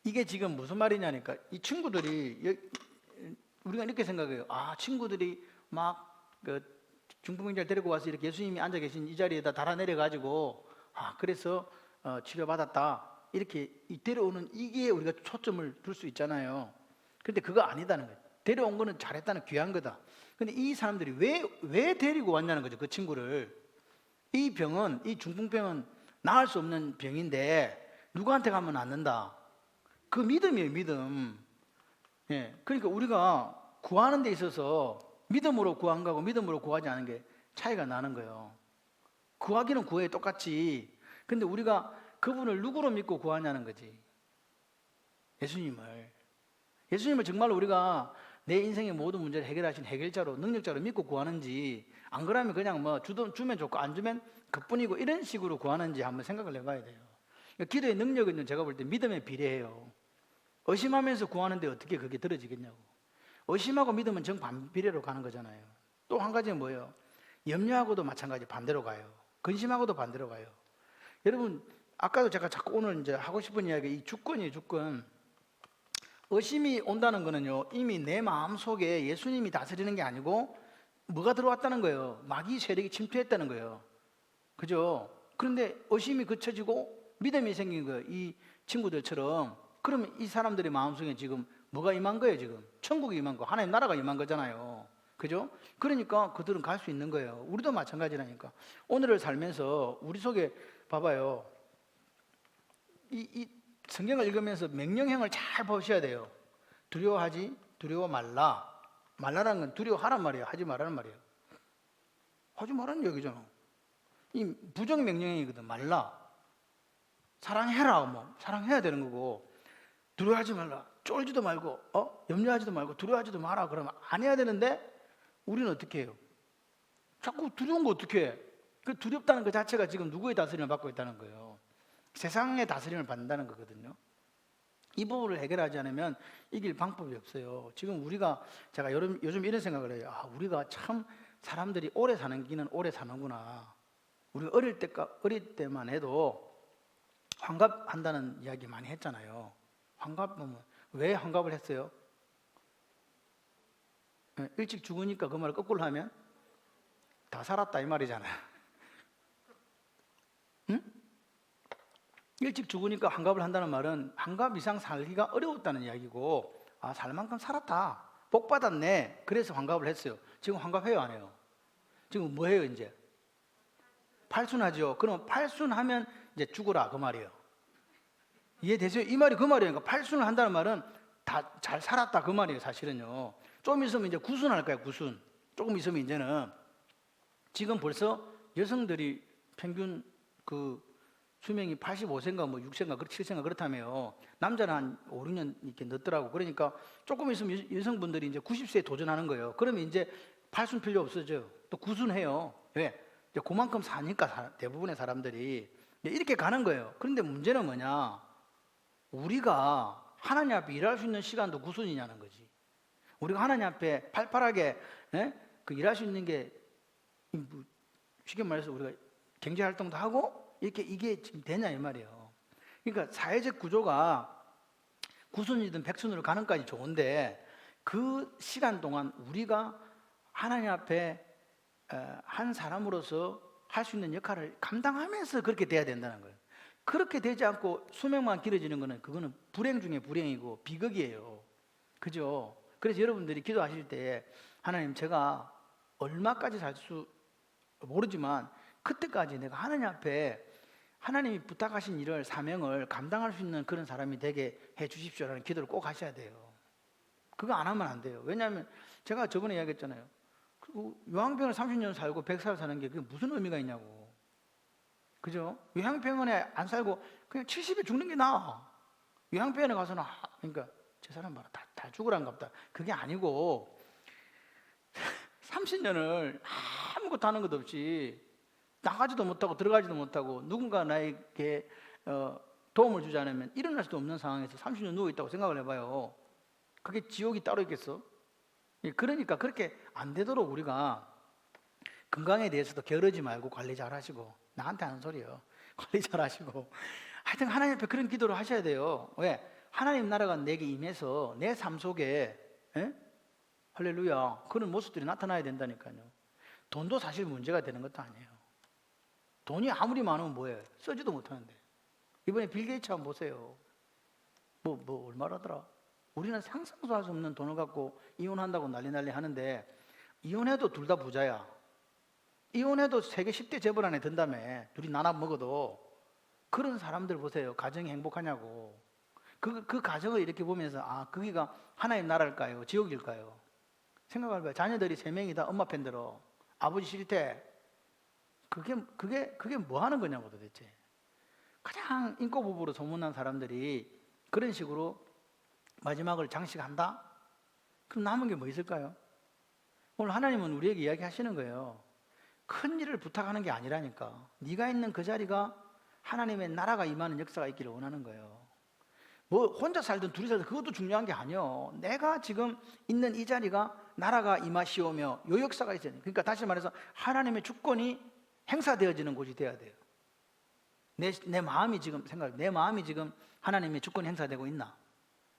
이게 지금 무슨 말이냐니까 이 친구들이 우리가 이렇게 생각해요. 아, 친구들이 막 중풍병자를 데리고 와서 이렇게 예수님이 앉아 계신 이 자리에다 달아내려 가지고 그래서 치료받았다 이렇게 데려오는 이게 우리가 초점을 둘 수 있잖아요. 그런데 그거 아니다는 거예요. 데려온 거는 잘했다는 귀한 거다. 근데 이 사람들이 왜 데리고 왔냐는 거죠. 그 친구를. 이 병은, 이 중풍병은 나을 수 없는 병인데 누구한테 가면 낫는다? 그 믿음이에요, 믿음. 그러니까 우리가 구하는 데 있어서 믿음으로 구한 거하고 믿음으로 구하지 않은 게 차이가 나는 거예요. 구하기는 구해 똑같이. 근데 우리가 그분을 누구로 믿고 구하냐는 거지. 예수님을 정말로 우리가 내 인생의 모든 문제를 해결하신 해결자로, 능력자로 믿고 구하는지, 안 그러면 그냥 뭐 주면 좋고 안 주면 그뿐이고 이런 식으로 구하는지 한번 생각을 해봐야 돼요. 그러니까 기도의 능력은 제가 볼 때 믿음에 비례해요. 의심하면서 구하는데 어떻게 그게 들어지겠냐고. 의심하고 믿음은 정반비례로 가는 거잖아요. 또 한 가지는 뭐예요? 염려하고도 마찬가지 반대로 가요. 근심하고도 반대로 가요. 여러분, 아까도 제가 자꾸 오늘 이제 하고 싶은 이야기, 이 주권이에요, 주권. 의심이 온다는 거는요, 이미 내 마음 속에 예수님이 다스리는 게 아니고 뭐가 들어왔다는 거예요. 마귀 세력이 침투했다는 거예요. 그죠? 그런데 의심이 그쳐지고 믿음이 생긴 거예요. 이 친구들처럼. 그러면 이 사람들의 마음속에 지금 뭐가 임한 거예요, 지금? 천국이 임한 거, 하나님 나라가 임한 거잖아요. 그죠? 그러니까 그들은 갈 수 있는 거예요. 우리도 마찬가지라니까. 오늘을 살면서 우리 속에 봐봐요. 이 성경을 읽으면서 명령형을 잘 보셔야 돼요. 두려워 말라. 말라라는 건 두려워하란 말이에요. 하지 말라는 말이에요. 하지 말라는 얘기잖아. 이 부정 명령형이거든. 말라. 사랑해라. 뭐 사랑해야 되는 거고. 두려워하지 말라. 쫄지도 말고, 염려하지도 말고, 두려워하지도 마라. 그러면 안 해야 되는데, 우리는 어떻게 해요? 자꾸 두려운 거 어떻게 해? 그 두렵다는 것 자체가 지금 누구의 다스림을 받고 있다는 거예요? 세상의 다스림을 받는다는 거거든요. 이 부분을 해결하지 않으면 이길 방법이 없어요. 지금 제가 요즘 이런 생각을 해요. 우리가 참 사람들이 오래 사는 기는 오래 사는구나. 우리가 어릴 때만 해도 환갑한다는 이야기 많이 했잖아요. 왜 환갑을 했어요? 일찍 죽으니까 그 말을 거꾸로 하면 다 살았다 이 말이잖아요. 응? 일찍 죽으니까 환갑을 한다는 말은 환갑 이상 살기가 어려웠다는 이야기고, 살 만큼 살았다, 복 받았네, 그래서 환갑을 했어요. 지금 환갑해요, 안 해요? 지금 뭐 해요? 이제 팔순하죠. 그럼 팔순하면 이제 죽어라 그 말이에요. 이해되세요? 이 말이 그 말이에요. 그러니까 팔순을 한다는 말은 다 잘 살았다 그 말이에요. 사실은요. 좀 있으면 이제 구순할 거예요. 구순. 조금 있으면 이제는. 지금 벌써 여성들이 평균 그 수명이 85세인가 뭐 6세인가 7세인가 그렇다며요. 남자는 한 5, 6년 이렇게 늦더라고. 그러니까 조금 있으면 여성분들이 이제 90세에 도전하는 거예요. 그러면 이제 팔순 필요 없어져요. 또 구순해요. 왜? 이제 그만큼 사니까 대부분의 사람들이 이렇게 가는 거예요. 그런데 문제는 뭐냐? 우리가 하나님 앞에 일할 수 있는 시간도 구순이냐는 거지. 우리가 하나님 앞에 팔팔하게 그 일할 수 있는 게 쉽게 말해서 우리가 경제 활동도 하고 이게 지금 되냐 이 말이에요. 그러니까 사회적 구조가 구순이든 백순으로 가는까지 좋은데 그 시간 동안 우리가 하나님 앞에 한 사람으로서 할 수 있는 역할을 감당하면서 그렇게 돼야 된다는 거예요. 그렇게 되지 않고 수명만 길어지는 거는 그거는 불행 중에 불행이고 비극이에요. 그죠? 그래서 여러분들이 기도하실 때 하나님, 제가 얼마까지 살 수 모르지만 그때까지 내가 하나님 앞에 하나님이 부탁하신 일을, 사명을 감당할 수 있는 그런 사람이 되게 해 주십시오라는 기도를 꼭 하셔야 돼요. 그거 안 하면 안 돼요. 왜냐하면 제가 저번에 이야기했잖아요. 요양병원에 30년 살고 100살 사는 게 그게 무슨 의미가 있냐고. 그죠? 요양병원에 안 살고 그냥 70에 죽는 게 나아. 요양병원에 가서는 그러니까 저 사람 봐라, 다 죽으란갑다. 그게 아니고 30년을 아무것도 하는 것 없이 나가지도 못하고 들어가지도 못하고 누군가 나에게 도움을 주지 않으면 일어날 수도 없는 상황에서 30년 누워있다고 생각을 해봐요. 그게 지옥이 따로 있겠어? 그러니까 그렇게 안 되도록 우리가 건강에 대해서도 게으르지 말고 관리 잘 하시고, 나한테 하는 소리예요. 관리 잘 하시고, 하여튼 하나님 앞에 그런 기도를 하셔야 돼요. 왜? 하나님 나라가 내게 임해서 내 삶 속에 할렐루야 그런 모습들이 나타나야 된다니까요. 돈도 사실 문제가 되는 것도 아니에요. 돈이 아무리 많으면 뭐예요? 쓰지도 못하는데. 이번에 빌 게이츠 한번 보세요. 뭐 얼마라더라? 우리는 상상도 할 수 없는 돈을 갖고 이혼한다고 난리 하는데, 이혼해도 둘 다 부자야. 이혼해도 세계 10대 재벌 안에 든다며. 둘이 나눠 먹어도. 그런 사람들 보세요. 가정이 행복하냐고. 그 가정을 이렇게 보면서 거기가 하나님 나라일까요? 지옥일까요? 생각을 해봐요. 자녀들이 3명이 다 엄마 편 들어. 아버지 싫대. 그게 뭐 하는 거냐고 도대체. 가장 인고 부부로 소문난 사람들이 그런 식으로 마지막을 장식한다? 그럼 남은 게 뭐 있을까요? 오늘 하나님은 우리에게 이야기하시는 거예요. 큰 일을 부탁하는 게 아니라니까. 네가 있는 그 자리가 하나님의 나라가 임하는 역사가 있기를 원하는 거예요. 뭐 혼자 살든 둘이 살든 그것도 중요한 게 아니에요. 내가 지금 있는 이 자리가 나라가 임하시오며 요 역사가 있어야 돼요. 그러니까 다시 말해서 하나님의 주권이 행사되어지는 곳이 돼야 돼요. 내 마음이 지금 내 마음이 지금 하나님의 주권이 행사되고 있나?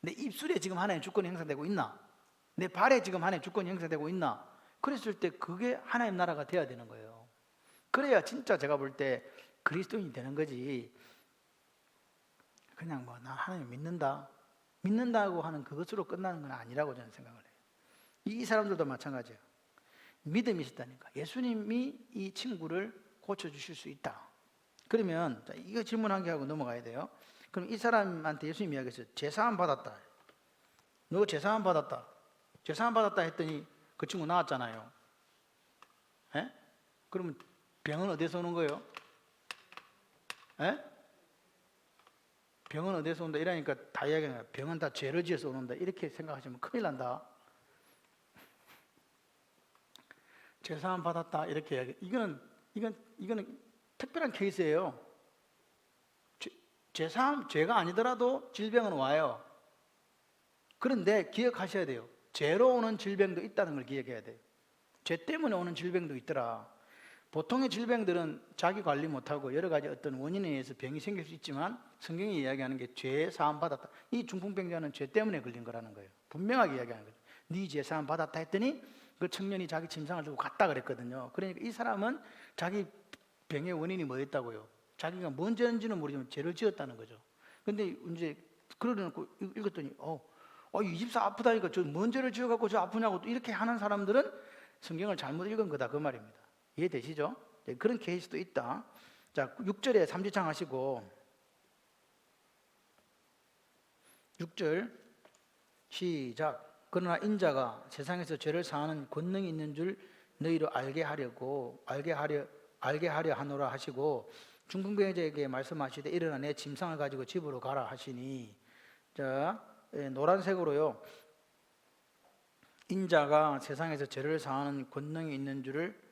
내 입술에 지금 하나님의 주권이 행사되고 있나? 내 발에 지금 하나님의 주권이 행사되고 있나? 그랬을 때 그게 하나님 나라가 돼야 되는 거예요. 그래야 진짜 제가 볼 때 그리스도인이 되는 거지. 그냥 나 하나님 믿는다고 하는 그것으로 끝나는 건 아니라고 저는 생각을 해요. 이 사람들도 마찬가지예요. 믿음이 있었다니까. 예수님이 이 친구를 고쳐주실 수 있다. 그러면 이거 질문 한 개 하고 넘어가야 돼요. 그럼 이 사람한테 예수님 이야기했어요. 제사함 받았다. 너 제사함 받았다. 제사함 받았다 했더니 그 친구 나왔잖아요. 에? 그러면 병은 어디서 오는 거예요? 에? 병은 어디서 온다? 이러니까 다 이야기해요. 병은 다 죄를 지어서 오는다. 이렇게 생각하시면 큰일 난다. 제사함 받았다. 이렇게 이야기. 이거는 특별한 케이스예요. 죄가 아니더라도 질병은 와요. 그런데 기억하셔야 돼요. 죄로 오는 질병도 있다는 걸 기억해야 돼요. 죄 때문에 오는 질병도 있더라. 보통의 질병들은 자기 관리 못하고 여러 가지 어떤 원인에 의해서 병이 생길 수 있지만 성경이 이야기하는 게 죄 사함 받았다. 이 중풍병자는 죄 때문에 걸린 거라는 거예요. 분명하게 이야기하는 거죠. 네 죄 사함 받았다 했더니 그 청년이 자기 짐상을 들고 갔다 그랬거든요. 그러니까 이 사람은 자기 병의 원인이 뭐였다고요? 자기가 뭔 죄인지는 모르지만 죄를 지었다는 거죠. 근데 이제 그러놓고 읽었더니 이 집사 아프다니까 저 뭔 죄를 지어갖고 저 아프냐고 또 이렇게 하는 사람들은 성경을 잘못 읽은 거다 그 말입니다. 이해되시죠? 네, 그런 케이스도 있다. 자, 6절에 삼지창 하시고 6절 시작. 그러나 인자가 세상에서 죄를 사하는 권능이 있는 줄 너희로 알게 하려 하노라 하시고 중풍병자에게 말씀하시되 일어나 내 짐상을 가지고 집으로 가라 하시니. 자, 노란색으로요. 인자가 세상에서 죄를 사하는 권능이 있는 줄을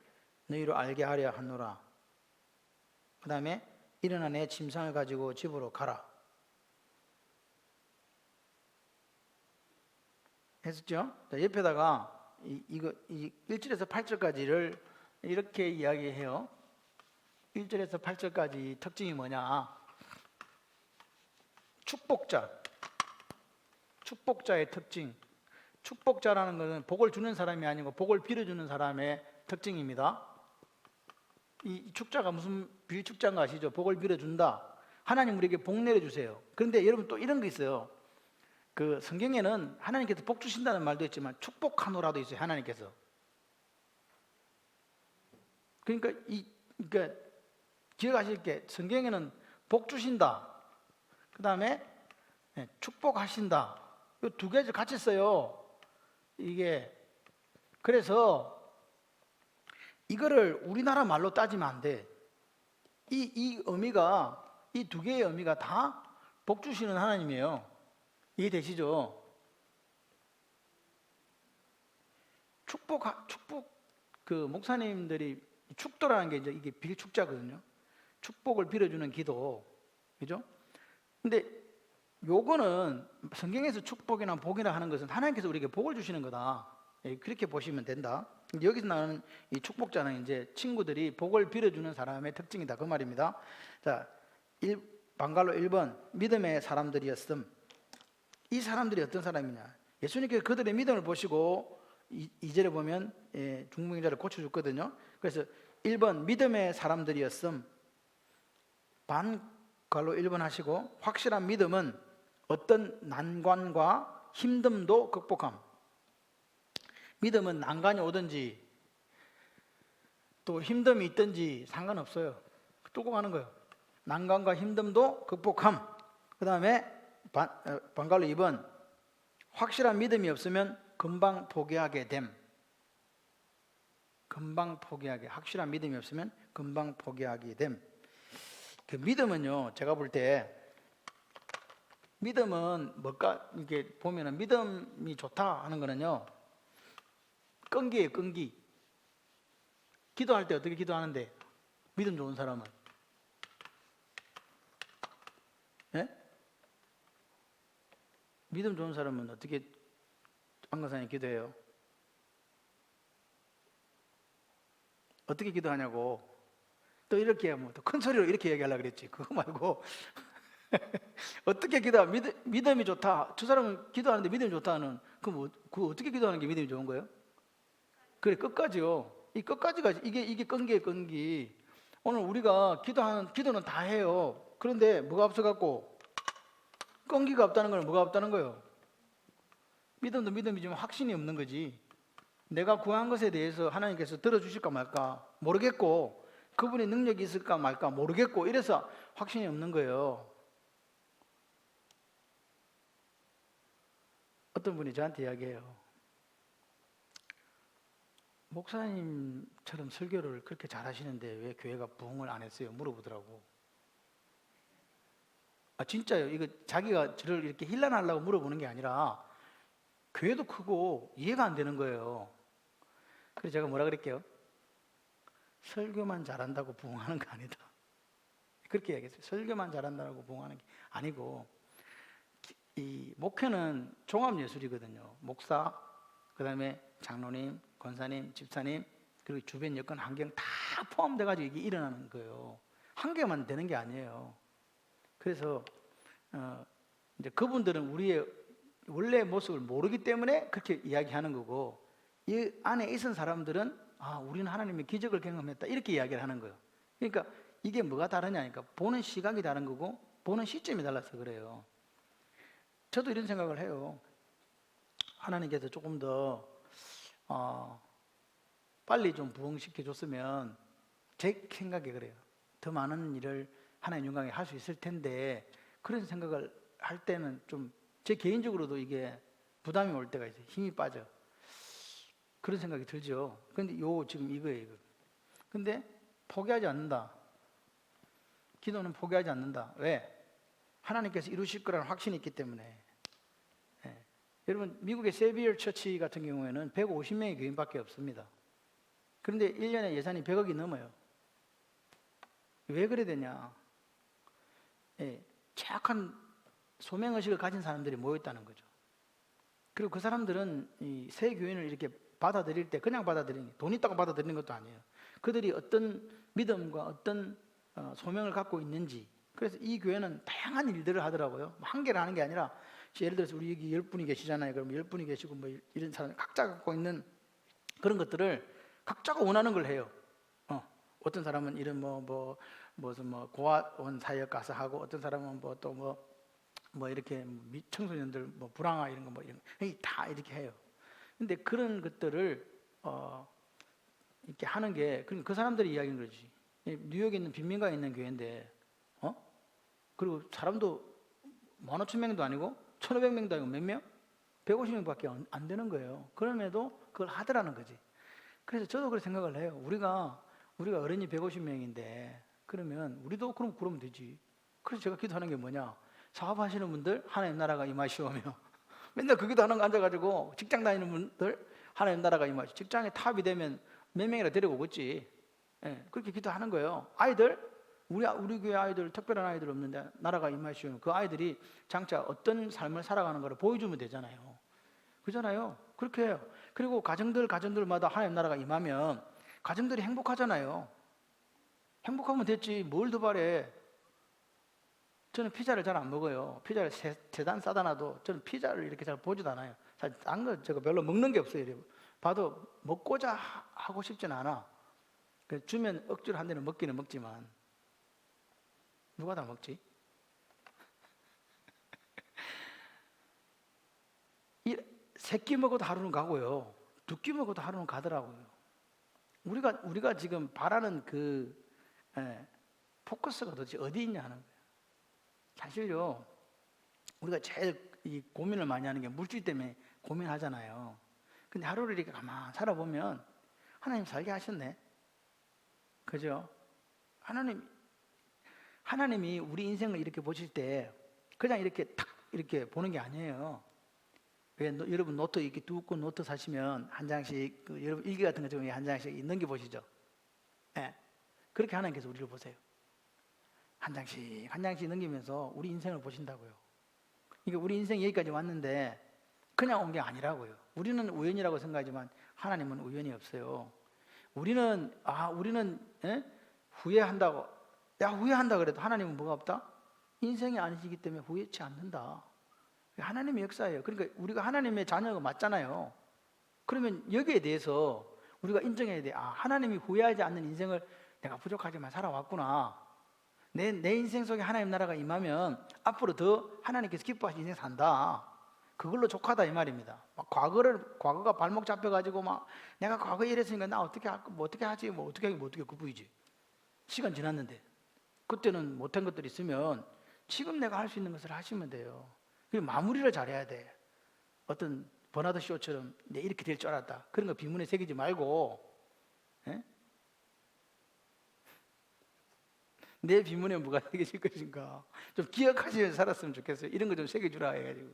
너희로 알게 하려 하노라. 그 다음에 일어나 내 짐상을 가지고 집으로 가라 했었죠? 자, 옆에다가 이 1절에서 8절까지를 이렇게 이야기해요. 1절에서 8절까지 특징이 뭐냐? 축복자의 특징. 축복자라는 것은 복을 주는 사람이 아니고 복을 빌어주는 사람의 특징입니다. 이 축자가 무슨 빌축자인 거 아시죠? 복을 빌어준다. 하나님 우리에게 복 내려주세요. 그런데 여러분 또 이런 거 있어요. 그 성경에는 하나님께서 복 주신다는 말도 있지만 축복하노라도 있어요. 하나님께서. 그러니까 기억하실 게 성경에는 복 주신다. 그 다음에 축복하신다. 이 두 개를 같이 써요. 이게 그래서 이거를 우리나라 말로 따지면 안 돼. 이 의미가 이 두 개의 의미가 다 복 주시는 하나님이에요. 이해되시죠? 축복 그 목사님들이 축도라는 게 이제 이게 빌축자거든요. 축복을 빌어주는 기도, 그죠? 근데 요거는 성경에서 축복이나 복이나 하는 것은 하나님께서 우리에게 복을 주시는 거다. 그렇게 보시면 된다. 여기서 나오는 이 축복자는 이제 친구들이 복을 빌어주는 사람의 특징이다. 그 말입니다. 자, 방갈로 1번 믿음의 사람들이었음. 이 사람들이 어떤 사람이냐? 예수님께서 그들의 믿음을 보시고 2절에 보면 중풍자를 고쳐줬거든요. 그래서 1번 믿음의 사람들이었음. 반갈로 1번 하시고 확실한 믿음은 어떤 난관과 힘듦도 극복함. 믿음은 난관이 오든지 또 힘듦이 있든지 상관없어요. 뚫고 가는 거예요. 난관과 힘듦도 극복함. 그 다음에 반갈로 2번 확실한 믿음이 없으면 금방 포기하게 됨. 금방 포기하게. 확실한 믿음이 없으면 금방 포기하게 됨. 그 믿음은요, 제가 볼 때 믿음은 뭘까? 이게 보면은 믿음이 좋다 하는 거는요, 끈기예요, 끈기. 기도할 때 어떻게 기도하는데? 믿음 좋은 사람은? 예? 믿음 좋은 사람은 어떻게 안건사님 기도해요? 어떻게 기도하냐고. 또 이렇게 뭐 또 큰 소리로 이렇게 얘기하려고 그랬지. 그거 말고 어떻게 기도하? 믿음이 좋다. 저 사람은 기도하는데 믿음이 좋다는 그럼 그 어떻게 기도하는 게 믿음이 좋은 거예요? 그래, 끝까지요. 이 끝까지가 이게 끈기예요, 끈기. 오늘 우리가 기도는 다 해요. 그런데 뭐가 없어갖고 끈기가 없다는 건 뭐가 없다는 거예요? 믿음도 믿음이지만 확신이 없는 거지. 내가 구한 것에 대해서 하나님께서 들어주실까 말까 모르겠고, 그분의 능력이 있을까 말까 모르겠고, 이래서 확신이 없는 거예요. 어떤 분이 저한테 이야기해요. 목사님처럼 설교를 그렇게 잘하시는데 왜 교회가 부흥을 안 했어요? 물어보더라고. 아, 진짜요. 이거 자기가 저를 이렇게 힐난하려고 물어보는 게 아니라 교회도 크고 이해가 안 되는 거예요. 그래서 제가 뭐라 그랬게요? 설교만 잘한다고 부흥하는 거 아니다. 그렇게 얘기했어요. 설교만 잘한다고 부흥하는 게 아니고, 이 목회는 종합예술이거든요. 목사, 그 다음에 장로님, 권사님, 집사님, 그리고 주변 여건 환경 다 포함돼가지고 이게 일어나는 거예요. 한 개만 되는 게 아니에요. 그래서 이제 그분들은 우리의 원래 모습을 모르기 때문에 그렇게 이야기하는 거고, 이 안에 있은 사람들은 우리는 하나님의 기적을 경험했다 이렇게 이야기를 하는 거예요. 그러니까 이게 뭐가 다르냐니까 보는 시각이 다른 거고 보는 시점이 달라서 그래요. 저도 이런 생각을 해요. 하나님께서 조금 더 빨리 좀 부흥시켜 줬으면, 제 생각에 그래요. 더 많은 일을 하나님 영광에 할 수 있을 텐데, 그런 생각을 할 때는 좀 제 개인적으로도 이게 부담이 올 때가 있어요. 힘이 빠져. 그런 생각이 들죠. 근데 지금 이거예요, 이거. 근데 포기하지 않는다. 기도는 포기하지 않는다. 왜? 하나님께서 이루실 거라는 확신이 있기 때문에. 예. 여러분, 미국의 세비어 처치 같은 경우에는 150명의 교인밖에 없습니다. 그런데 1년에 예산이 100억이 넘어요. 왜 그래 되냐? 착한 소명의식을 가진 사람들이 모여있다는 거죠. 그리고 그 사람들은 이 새 교인을 이렇게 받아들일 때 그냥 받아들이는 게, 돈 있다고 받아들이는 것도 아니에요. 그들이 어떤 믿음과 어떤 소명을 갖고 있는지. 그래서 이 교회는 다양한 일들을 하더라고요. 한 개를 하는 게 아니라 예를 들어서 우리 여기 10분이 계시잖아요. 그럼 10분이 계시고 뭐 이런 사람 각자 갖고 있는 그런 것들을 각자가 원하는 걸 해요. 어떤 사람은 이런 무슨 고아원 사역 가서 하고, 어떤 사람은 뭐 이렇게 청소년들 불황아 이런 거 이런 거 다 이렇게 해요. 근데 그런 것들을 이렇게 하는 게 그 사람들이 이야기인 거지. 뉴욕에 있는 빈민가에 있는 교회인데, 그리고 사람도 15,000명도 아니고 1,500명도 아니고 몇 명? 150명밖에 안 되는 거예요. 그럼에도 그걸 하더라는 거지. 그래서 저도 그렇게 생각을 해요. 우리가 어른이 150명인데 그러면 우리도 그러면 되지. 그래서 제가 기도하는 게 뭐냐? 사업하시는 분들 하나님 나라가 임하시오며 맨날 그 기도하는 거 앉아가지고, 직장 다니는 분들 하나님 나라가 임하시오. 직장에 탑이 되면 몇 명이나 데리고 오겠지. 그렇게 기도하는 거예요. 아이들, 우리 교회 아이들, 특별한 아이들 없는데 나라가 임하시오. 그 아이들이 장차 어떤 삶을 살아가는 거를 보여주면 되잖아요. 그잖아요. 그렇게 해요. 그리고 가정들마다 하나님 나라가 임하면 가정들이 행복하잖아요. 행복하면 됐지. 뭘 더 바래. 저는 피자를 잘 안 먹어요. 피자를 세단 싸다 놔도 저는 피자를 이렇게 잘 보지도 않아요. 사실 딴 거 제가 별로 먹는 게 없어요. 봐도 먹고자 하고 싶진 않아. 주면 억지로 한 대는 먹기는 먹지만 누가 다 먹지? 세 끼 먹어도 하루는 가고요. 2끼 먹어도 하루는 가더라고요. 우리가 지금 바라는 포커스가 도대체 어디 있냐 하는 거예요. 사실요, 우리가 제일 이 고민을 많이 하는 게 물질 때문에 고민하잖아요. 근데 하루를 이렇게 가만 살아보면 하나님 살게 하셨네. 그죠? 하나님이 우리 인생을 이렇게 보실 때 그냥 이렇게 탁 이렇게 보는 게 아니에요. 여러분 노트 이렇게 두꺼운 노트 사시면 한 장씩 여러분 일기 같은 거 중에 한 장씩 넘겨보시죠. 그렇게 하나님께서 우리를 보세요. 한 장씩 넘기면서 우리 인생을 보신다고요. 그러니까 우리 인생이 여기까지 왔는데 그냥 온 게 아니라고요. 우리는 우연이라고 생각하지만 하나님은 우연이 없어요. 우리는 후회한다고, 후회한다 그래도 하나님은 뭐가 없다? 인생이 아니시기 때문에 후회치 않는다. 하나님의 역사예요. 그러니까 우리가 하나님의 자녀가 맞잖아요. 그러면 여기에 대해서 우리가 인정해야 돼. 하나님이 후회하지 않는 인생을 내가 부족하지만 살아왔구나. 내 인생 속에 하나님 나라가 임하면 앞으로 더 하나님께서 기뻐하시는 인생 산다. 그걸로 족하다 이 말입니다. 과거가 발목 잡혀가지고 내가 과거에 이랬으니까 나 어떻게 하지 그 부이지. 시간 지났는데 그때는 못한 것들이 있으면 지금 내가 할 수 있는 것을 하시면 돼요. 그리고 마무리를 잘해야 돼. 어떤 버나드 쇼처럼 내 이렇게 될 줄 알았다 그런 거 비문에 새기지 말고, 내 비문에 뭐가 새겨질 것인가 좀 기억하시면서 살았으면 좋겠어요. 이런 거 좀 새겨주라 해가지고.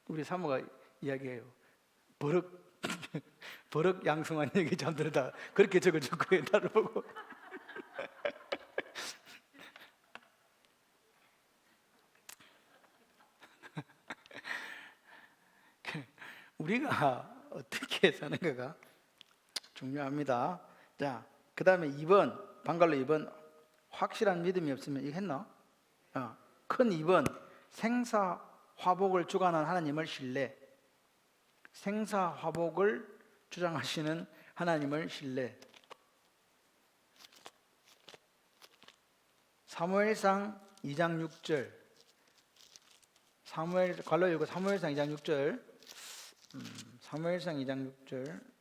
우리 사모가 이야기해요. 버럭 양성한 얘기 잠들다 그렇게 적어줬고요. 나를 보고. 우리가 어떻게 사는가가 중요합니다. 자, 그 다음에 2번 방갈로 2번 확실한 믿음이 없으면 이거 했나? 큰 2번 생사화복을 주관하는 하나님을 신뢰. 생사화복을 주장하시는 하나님을 신뢰. 사무엘상 2장 6절. 관로 읽고 사무엘상 2장 6절. 사무엘상 2장 6절.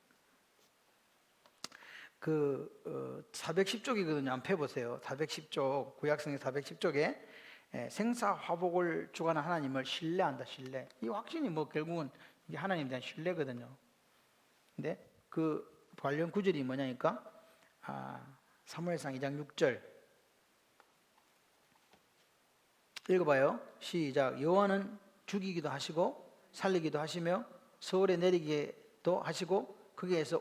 410쪽이거든요. 한번 펴보세요. 410쪽, 구약성의 410쪽에 생사화복을 주관하는 하나님을 신뢰한다. 신뢰. 이 확신이 결국은 이게 하나님에 대한 신뢰거든요. 근데 그 관련 구절이 뭐냐니까 사무엘상 2장 6절 읽어봐요. 시작. 여호와는 죽이기도 하시고 살리기도 하시며 서울에 내리기도 하시고 거기에서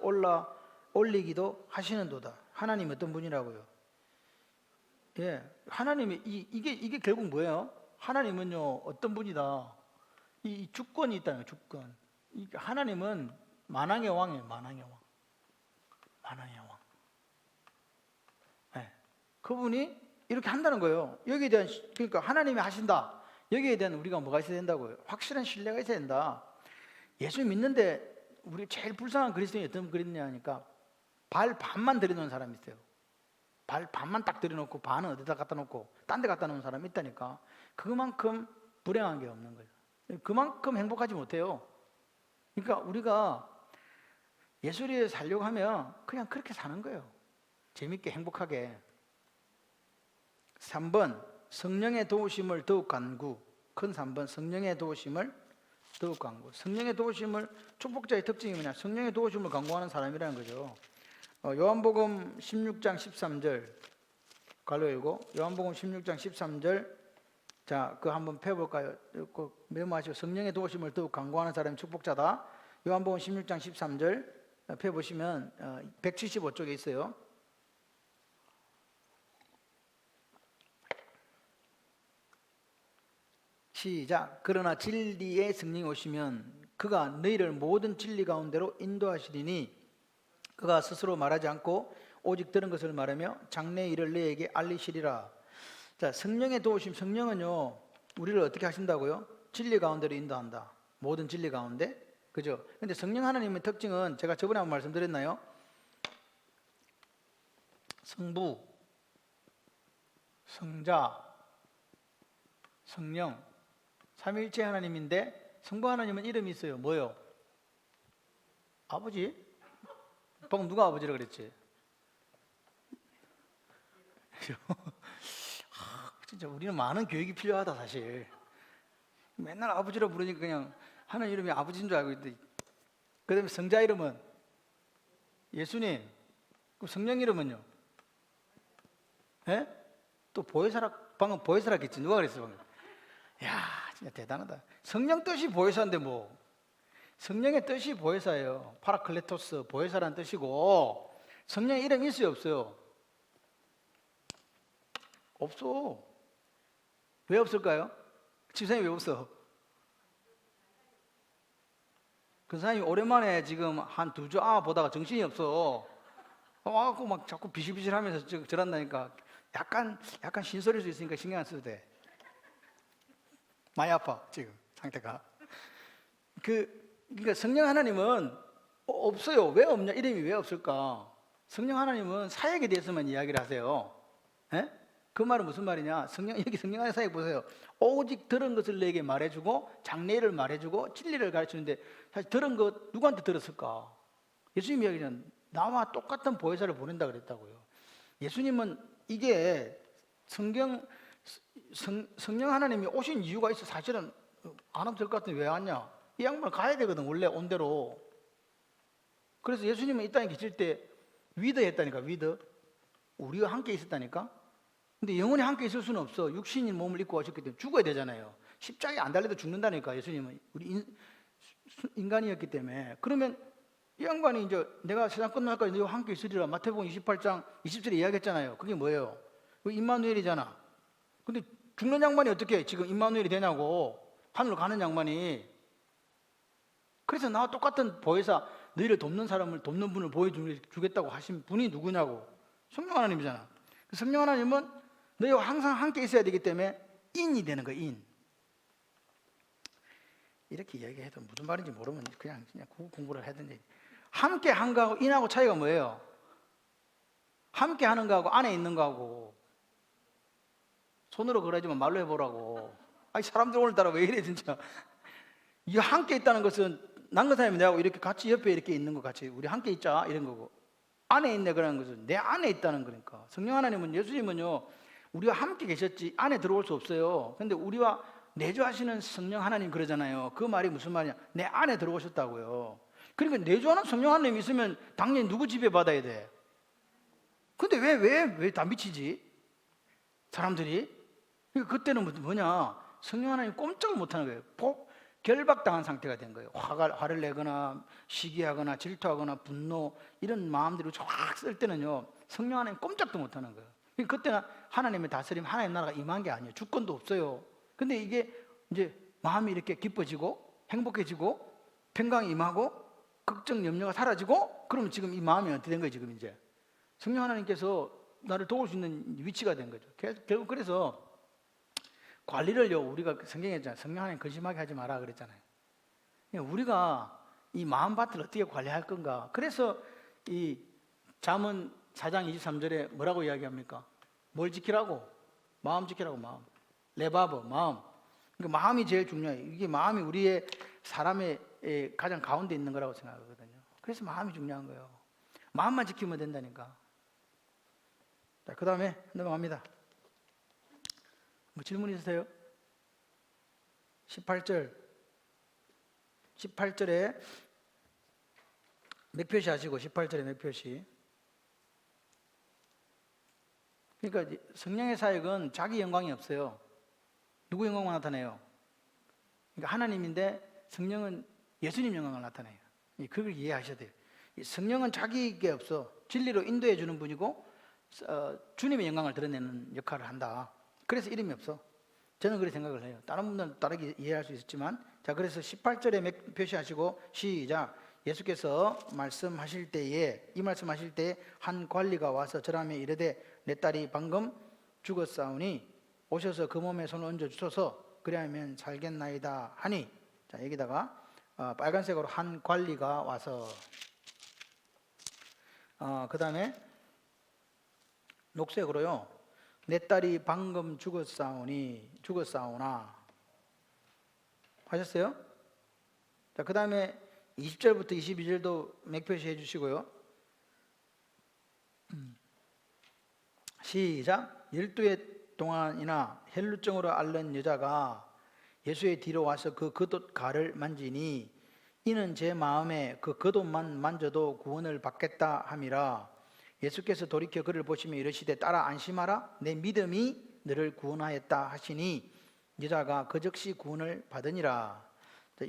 올리기도 하시는도다. 하나님 어떤 분이라고요? 하나님이 이게 결국 뭐예요? 하나님은요 어떤 분이다. 이 주권이 있다는 주권. 하나님은 만왕의 왕이에요. 만왕의 왕. 그분이 이렇게 한다는 거예요. 여기에 대한 그러니까 하나님이 하신다. 여기에 대한 우리가 뭐가 있어야 된다고요? 확실한 신뢰가 있어야 된다. 예수 믿는데 우리 제일 불쌍한 그리스도인이 어떤 그랬냐 하니까 발 반만 들여놓은 사람이 있어요. 발 반만 딱 들여놓고 반은 어디다 갖다 놓고 딴 데 갖다 놓은 사람이 있다니까. 그만큼 불행한 게 없는 거예요. 그만큼 행복하지 못해요. 그러니까 우리가 예수를 살려고 하면 그냥 그렇게 사는 거예요. 재밌게 행복하게. 3번 성령의 도우심을 더욱 간구. 큰 3번 성령의 도우심을 더욱 간구. 성령의 도우심을, 축복자의 특징이 뭐냐? 성령의 도우심을 간구하는 사람이라는 거죠. 요한복음 16장 13절 갈로 읽고, 요한복음 16장 13절, 자, 그거 한번 펴볼까요? 메모하시고. 성령의 도우심을 더욱 간구하는 사람이 축복자다. 요한복음 16장 13절 펴보시면 175쪽에 있어요. 시작. 그러나 진리의 성령이 오시면 그가 너희를 모든 진리 가운데로 인도하시리니 그가 스스로 말하지 않고 오직 들은 것을 말하며 장래의 일을 너희에게 알리시리라. 자, 성령의 도우심. 성령은요, 우리를 어떻게 하신다고요? 진리 가운데로 인도한다. 모든 진리 가운데. 그죠? 근데 성령 하나님의 특징은 제가 저번에 한번 말씀드렸나요? 성부, 성자, 성령, 삼위일체 하나님인데 성부 하나님은 이름이 있어요. 뭐요? 아버지? 방금 누가 아버지라 그랬지? 진짜 우리는 많은 교육이 필요하다 사실. 맨날 아버지라 부르니까 그냥 하나님 이름이 아버지인 줄 알고 있는데, 그 다음에 성자 이름은 예수님. 그럼 성령 이름은요? 예? 또 보혜사라. 방금 보혜사라 했지. 누가 그랬어 방금? 야, 진짜 대단하다. 성령 뜻이 보혜사인데 뭐. 성령의 뜻이 보혜사예요. 파라클레토스, 보혜사라는 뜻이고. 성령의 이름이 있어요, 없어요? 없어. 왜 없을까요? 집사님 왜 없어? 그 사람이 오랜만에 지금 한 2주 보다가 정신이 없어. 와갖고 막 자꾸 비실비실 하면서 저런다니까. 약간 신소리일 수 있으니까 신경 안 써도 돼. 많이 아파, 지금 상태가. 그러니까 성령 하나님은 없어요. 왜 없냐? 이름이 왜 없을까? 성령 하나님은 사역에 대해서만 이야기를 하세요. 에? 그 말은 무슨 말이냐? 여기 성령 안에 사역 보세요. 오직 들은 것을 너에게 말해주고 장래를 말해주고 진리를 가르치는데, 사실 들은 것 누구한테 들었을까? 예수님 이야기는 나와 똑같은 보혜사를 보낸다 그랬다고요. 예수님은 이게 성령 하나님이 오신 이유가 있어. 사실은 안 하면 될 것 같은데 왜 왔냐? 이 양반을 가야 되거든, 원래 온 대로. 그래서 예수님은 이 땅에 계실 때 위드 했다니까. 위드. 우리와 함께 있었다니까. 근데 영원히 함께 있을 수는 없어. 육신인 몸을 입고 오셨기 때문에 죽어야 되잖아요. 십자가에 안 달려도 죽는다니까. 예수님은 우리 인간이었기 때문에. 그러면 이 양반이 이제 내가 세상 끝날까지 너희와 함께 있으리라 마태복음 28장 20절에 이야기했잖아요. 그게 뭐예요? 그 임마누엘이잖아. 근데 죽는 양반이 어떻게 지금 임마누엘이 되냐고. 하늘로 가는 양반이. 그래서 나와 똑같은 보혜사, 너희를 돕는 사람을 돕는 분을 보여주겠다고 하신 분이 누구냐고. 성령 하나님이잖아. 성령 하나님은 너희와 항상 함께 있어야 되기 때문에 인이 되는 거야. 인. 이렇게 이야기해도 무슨 말인지 모르면 그냥 공부를 하든지. 함께 한 거하고 인하고 차이가 뭐예요? 함께 하는 거하고 안에 있는 거하고. 손으로 그러지만 말로 해보라고. 아니, 사람들 오늘따라 왜 이래 진짜. 이 함께 있다는 것은 남근사님이 내하고 이렇게 같이 옆에 이렇게 있는 거 같이 우리 함께 있자 이런 거고, 안에 있네 그러는 것은 내 안에 있다는 거니까. 성령 하나님은, 예수님은요, 우리와 함께 계셨지 안에 들어올 수 없어요. 근데 우리와 내주하시는 성령 하나님 그러잖아요. 그 말이 무슨 말이냐? 내 안에 들어오셨다고요. 그러니까 내주하는 성령 하나님 있으면 당연히 누구 지배 받아야 돼? 근데 왜 다 미치지? 사람들이? 그러니까 그때는 뭐냐? 성령 하나님 꼼짝을 못하는 거예요. 결박당한 상태가 된 거예요. 화를 내거나 시기하거나 질투하거나 분노 이런 마음들이 확 쓸 때는요, 성령 하나님 꼼짝도 못하는 거예요. 그때는 하나님의 다스림, 하나님의 나라가 임한 게 아니에요. 주권도 없어요. 근데 이게 이제 마음이 이렇게 기뻐지고 행복해지고 평강이 임하고 걱정 염려가 사라지고, 그러면 지금 이 마음이 어떻게 된 거예요? 지금 이제 성령 하나님께서 나를 도울 수 있는 위치가 된 거죠. 결국 그래서 관리를요, 우리가 성경에 있잖아요. 성령 하나님 근심하게 하지 마라 그랬잖아요. 우리가 이 마음밭을 어떻게 관리할 건가? 그래서 이 잠언 4장 23절에 뭐라고 이야기합니까? 뭘 지키라고? 마음 지키라고, 마음. 레바브, 마음. 그러니까 마음이 제일 중요해요. 이게 마음이 우리의 사람의 가장 가운데 있는 거라고 생각하거든요. 그래서 마음이 중요한 거예요. 마음만 지키면 된다니까. 자, 그 다음에 넘어갑니다. 뭐 질문 있으세요? 18절에 맥표시 하시고 18절에 맥표시. 그러니까 성령의 사역은 자기 영광이 없어요. 누구 영광만 나타내요? 그러니까 하나님인데 성령은 예수님 영광을 나타내요. 그걸 이해하셔야 돼요. 성령은 자기게 없어. 진리로 인도해 주는 분이고 주님의 영광을 드러내는 역할을 한다. 그래서 이름이 없어. 저는 그렇게 생각을 해요. 다른 분들은 다르게 이해할 수 있지만, 자, 그래서 18절에 표시하시고 시작. 예수께서 말씀하실 때에, 이 말씀하실 때에 한 관리가 와서 저라며 이르되 내 딸이 방금 죽었사오니 오셔서 그 몸에 손을 얹어 주소서 그리하면 살겠나이다 하니, 자, 여기다가 빨간색으로 한 관리가 와서, 그 다음에 녹색으로요, 내 딸이 방금 죽었사오나 하셨어요? 자, 그 다음에 20절부터 22절도 맥표시 해주시고요. 시작. 12해 동안이나 헬루증으로 앓는 여자가 예수의 뒤로 와서 그 겉옷 가를 만지니 이는 제 마음에 그 겉옷만 만져도 구원을 받겠다 함이라. 예수께서 돌이켜 그를 보시며 이르시되 딸아 안심하라 내 믿음이 너를 구원하였다 하시니 여자가 그 즉시 구원을 받으니라.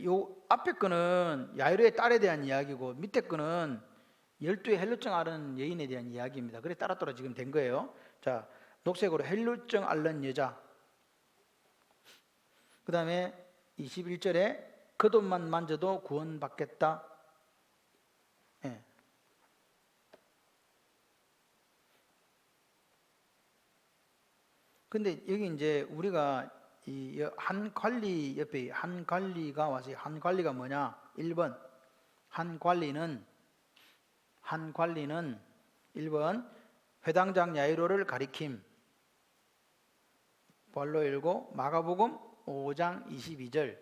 요 앞에 거는 야이로의 딸에 대한 이야기고 밑에 거는 12의 헬루증 앓은 여인에 대한 이야기입니다. 그래 따라따라 지금 된 거예요. 자, 녹색으로 헬루증 앓는 여자. 그 다음에 21절에 겉옷만 만져도 구원받겠다. 예. 근데 여기 이제 우리가 이 한 관리 옆에 한 관리가 와서, 한 관리가 뭐냐? 1번 한 관리는 1번 회당장 야이로를 가리킴. 벌로 읽고 마가복음 5장 22절.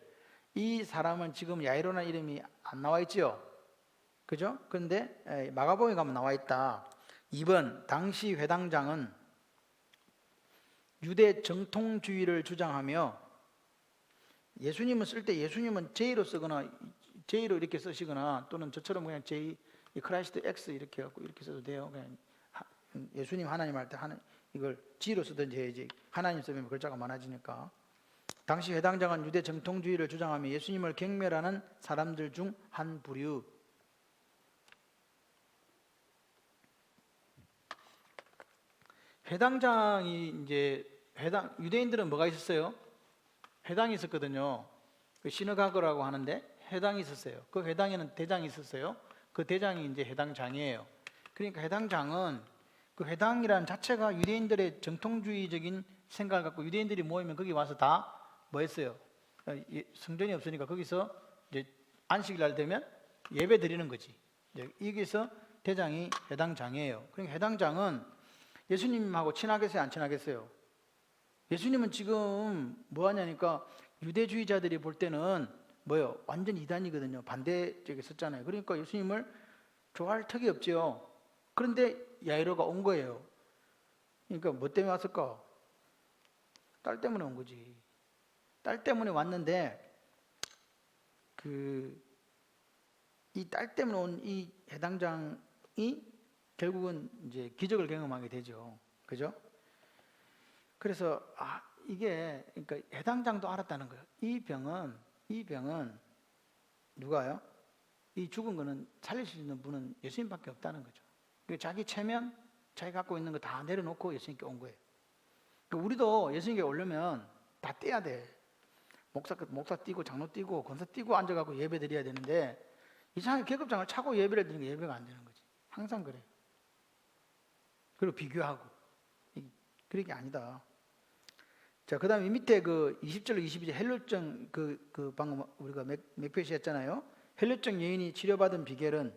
이 사람은 지금 야이로라는 이름이 안 나와 있죠? 그죠? 그런데 마가복음에 가면 나와 있다. 2번 당시 회당장은 유대 정통주의를 주장하며, 예수님은 쓸 때 예수님은 J로 쓰거나 J로 이렇게 쓰시거나 또는 저처럼 그냥 J 크라이스트 X 이렇게 갖고 이렇게 써도 돼요. 그냥 예수님 하나님 할 때 이걸 G로 쓰든지 해야지. 하나님 쓰면 글자가 많아지니까. 당시 회당장은 유대 정통주의를 주장하며 예수님을 경멸하는 사람들 중 한 부류. 회당장이 이제 유대인들은 뭐가 있었어요? 회당이 있었거든요. 그 시너가그라고 하는데 회당이 있었어요. 그 회당에는 대장이 있었어요. 그 대장이 이제 회당장이에요. 그러니까 회당장은 그 회당이라는 자체가 유대인들의 정통주의적인 생각을 갖고 유대인들이 모이면 거기 와서 다 뭐 했어요? 성전이 없으니까 거기서 이제 안식일 날 되면 예배 드리는 거지. 여기서 대장이 회당장이에요. 그러니까 회당장은 예수님하고 친하겠어요? 안 친하겠어요? 예수님은 지금 뭐 하냐니까 유대주의자들이 볼 때는 뭐요? 완전 이단이거든요. 반대 쪽에 섰잖아요. 그러니까 예수님을 좋아할 턱이 없죠. 그런데 야이로가 온 거예요. 그러니까 뭐 때문에 왔을까? 딸 때문에 온 거지. 딸 때문에 왔는데 이 딸 때문에 온 이 해당장이 결국은 이제 기적을 경험하게 되죠. 그죠? 그래서 이게 그러니까 해당장도 알았다는 거예요. 이 병은 누가요? 이 죽은 거는 살릴 수 있는 분은 예수님밖에 없다는 거죠. 자기 체면, 자기 갖고 있는 거 다 내려놓고 예수님께 온 거예요. 그러니까 우리도 예수님께 오려면 다 떼야 돼. 목사 뛰고 장로 뛰고 권사 뛰고 앉아갖고 예배 드려야 되는데 이상하게 계급장을 차고 예배를 드리는 게 예배가 안 되는 거지. 항상 그래요. 그리고 비교하고. 그런 게 아니다. 자, 그다음에 밑에 그 20절로 22절 헬루증 그 방금 우리가 몇 표시했잖아요. 헬루증 여인이 치료받은 비결은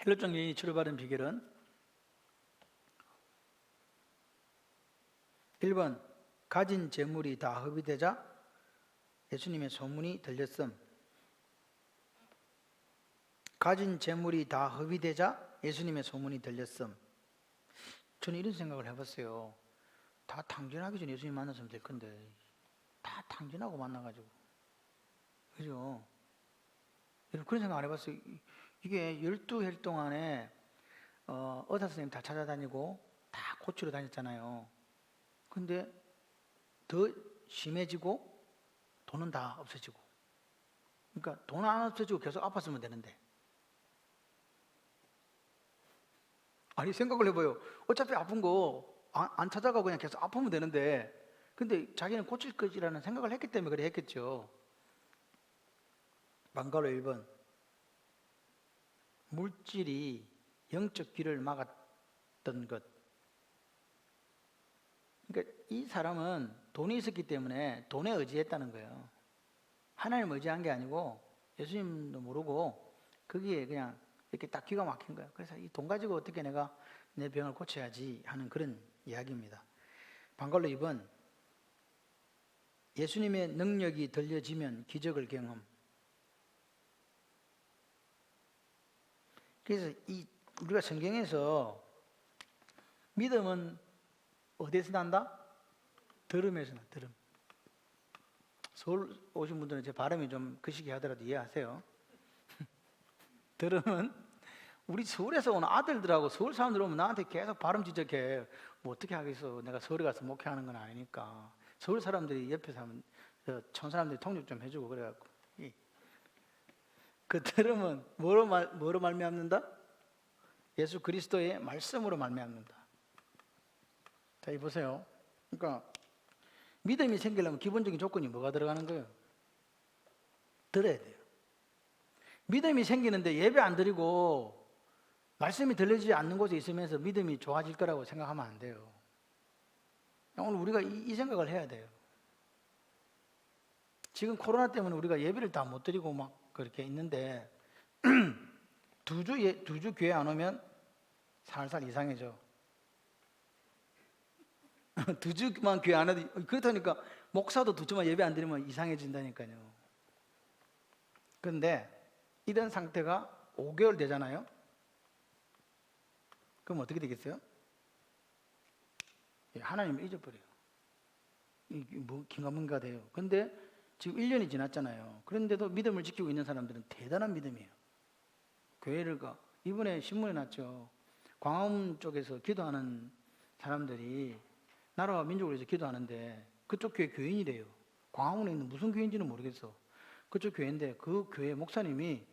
헬루증 여인이 치료받은 비결은 1번 가진 재물이 다 허비되자 예수님의 소문이 들렸음. 가진 재물이 다 허비되자 예수님의 소문이 들렸음. 저는 이런 생각을 해봤어요. 다 탕진하기 전에 예수님 만났으면 될 건데 다 탕진하고 만나가지고, 그죠? 여러분 그런 생각 안 해봤어요? 이게 12해 동안에 의사 선생님 다 찾아다니고 다 고치러 다녔잖아요. 근데 더 심해지고 돈은 다 없어지고, 그러니까 돈 안 없어지고 계속 아팠으면 되는데, 아니 생각을 해봐요. 어차피 아픈 거 안 찾아가고 그냥 계속 아프면 되는데, 근데 자기는 고칠 것이라는 생각을 했기 때문에 그래 했겠죠. 방가로 1번 물질이 영적 길을 막았던 것. 그러니까 이 사람은 돈이 있었기 때문에 돈에 의지했다는 거예요. 하나님 의지한 게 아니고 예수님도 모르고 거기에 그냥 이렇게 딱 기가 막힌 거예요. 그래서 이 돈 가지고 어떻게 내가 내 병을 고쳐야지 하는 그런 이야기입니다. 방갈로 2번 예수님의 능력이 들려지면 기적을 경험. 그래서 우리가 성경에서 믿음은 어디서 난다? 들음에서 나, 들음. 서울 오신 분들은 제 발음이 좀 거시기 하더라도 이해하세요. 들음은 우리 서울에서 온 아들들하고 서울 사람들 오면 나한테 계속 발음 지적해. 뭐 어떻게 하겠어. 내가 서울에 가서 목회하는 건 아니니까. 서울 사람들이 옆에서 하면 천 사람들이 통역 좀 해주고 그래갖고. 그 들음은 뭐로 말미암는다? 예수 그리스도의 말씀으로 말미암는다. 자, 이 보세요. 그러니까 믿음이 생기려면 기본적인 조건이 뭐가 들어가는 거예요? 들어야 돼요. 믿음이 생기는데 예배 안 드리고 말씀이 들려지지 않는 곳에 있으면서 믿음이 좋아질 거라고 생각하면 안 돼요. 오늘 우리가 이 생각을 해야 돼요. 지금 코로나 때문에 우리가 예배를 다 못 드리고 막 그렇게 있는데 두 주 교회 안 오면 살살 이상해져. 두 주만 교회 안 해도 그렇다니까 목사도 두 주만 예배 안 드리면 이상해진다니까요. 그런데 이런 상태가 5개월 되잖아요. 그럼 어떻게 되겠어요? 하나님을 잊어버려요. 뭐 긴가민가 돼요. 근데 지금 1년이 지났잖아요. 그런데도 믿음을 지키고 있는 사람들은 대단한 믿음이에요. 교회를 이번에 신문에 났죠. 광화문 쪽에서 기도하는 사람들이 나라와 민족을 위해서 기도하는데 그쪽 교회 교인이래요. 광화문에 있는 무슨 교회인지는 모르겠어. 그쪽 교회인데 그 교회 목사님이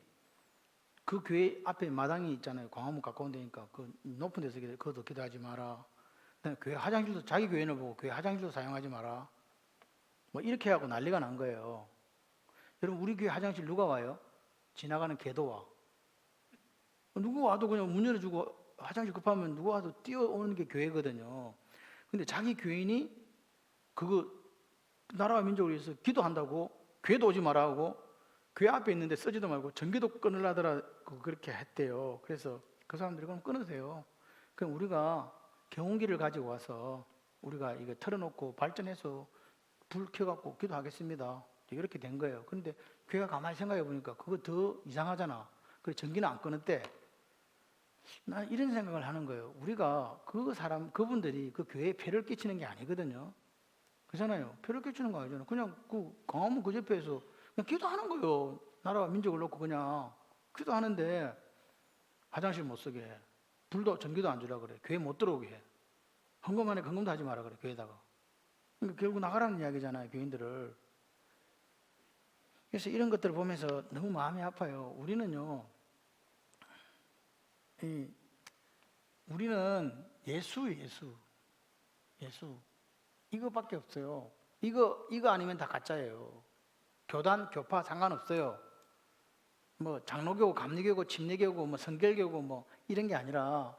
그 교회 앞에 마당이 있잖아요. 광화문 가까운 데니까 그 높은 데서 거기서 기도하지 마라. 교회 화장실도 자기 교인을 보고 교회 화장실도 사용하지 마라. 뭐 이렇게 하고 난리가 난 거예요. 여러분 우리 교회 화장실 누가 와요? 지나가는 개도 와. 누구 와도 그냥 문 열어주고 화장실 급하면 누구 와도 뛰어오는 게 교회거든요. 근데 자기 교인이 그거 나라와 민족을 위해서 기도한다고 교회도 오지 마라 하고 교회 앞에 있는데 쓰지도 말고 전기도 끊으려더라고 그렇게 했대요. 그래서 그 사람들이 그럼 끊으세요. 그럼 우리가 경운기를 가지고 와서 우리가 이거 털어놓고 발전해서 불 켜갖고 기도하겠습니다. 이렇게 된 거예요. 그런데 교회가 가만히 생각해 보니까 그거 더 이상하잖아. 그래서 전기는 안 끊었대. 난 이런 생각을 하는 거예요. 우리가 그분들이 그 교회에 폐를 끼치는 게 아니거든요. 그렇잖아요. 폐를 끼치는 거 아니잖아요. 그냥 그 광화문 그 옆에서 그냥 기도하는 거예요. 나라와 민족을 놓고 그냥 기도하는데 화장실 못 쓰게 해. 불도 전기도 안 주라 그래. 교회 못 들어오게 해. 헌금 안에 헌금도 하지 마라 그래. 교회다가. 그러니까 결국 나가라는 이야기잖아요. 교인들을. 그래서 이런 것들을 보면서 너무 마음이 아파요. 우리는 예수 이거밖에 없어요. 이거 아니면 다 가짜예요. 교단, 교파 상관없어요. 뭐 장로교고 감리교고 침례교고 뭐 성결교고 뭐 이런 게 아니라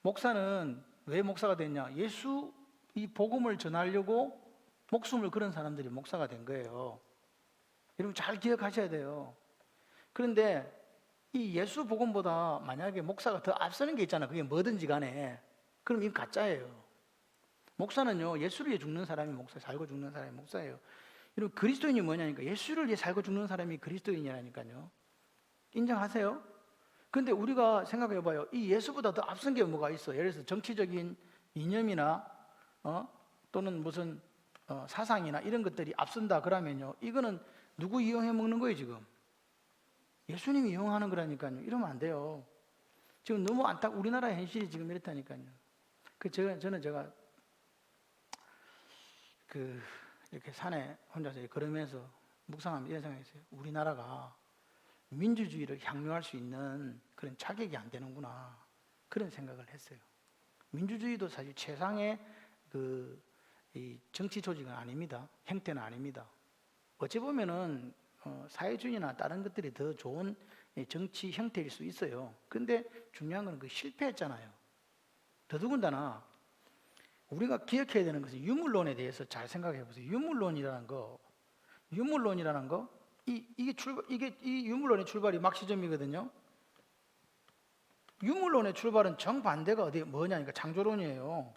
목사는 왜 목사가 됐냐? 예수 이 복음을 전하려고 목숨을 걸은 사람들이 목사가 된 거예요. 여러분 잘 기억하셔야 돼요. 그런데 이 예수 복음보다 만약에 목사가 더 앞서는 게 있잖아. 그게 뭐든지 간에. 그럼 이건 가짜예요. 목사는요, 예수를 위해 죽는 사람이 목사, 살고 죽는 사람이 목사예요. 여러분 그리스도인이 뭐냐니까 예수를 위해 살고 죽는 사람이 그리스도인이라니까요. 인정하세요? 근데 우리가 생각해 봐요. 이 예수보다 더 앞선 게 뭐가 있어? 예를 들어서 정치적인 이념이나 또는 무슨 사상이나 이런 것들이 앞선다 그러면요. 이거는 누구 이용해 먹는 거예요, 지금? 예수님이 이용하는 거라니까요. 이러면 안 돼요. 지금 너무 우리나라 현실이 지금 이렇다니까요. 저는 이렇게 산에 혼자서 걸으면서 묵상하면 이런 생각이 있어요. 우리나라가 민주주의를 향유할 수 있는 그런 자격이 안 되는구나. 그런 생각을 했어요. 민주주의도 사실 최상의 이 정치 조직은 아닙니다. 형태는 아닙니다. 어찌 보면은 사회주의나 다른 것들이 더 좋은 정치 형태일 수 있어요. 그런데 중요한 건 실패했잖아요. 더더군다나 우리가 기억해야 되는 것은 유물론에 대해서 잘 생각해 보세요. 유물론이라는 거, 이 유물론의 출발이 막시즘이거든요. 유물론의 출발은 정반대가 뭐냐니까 창조론이에요.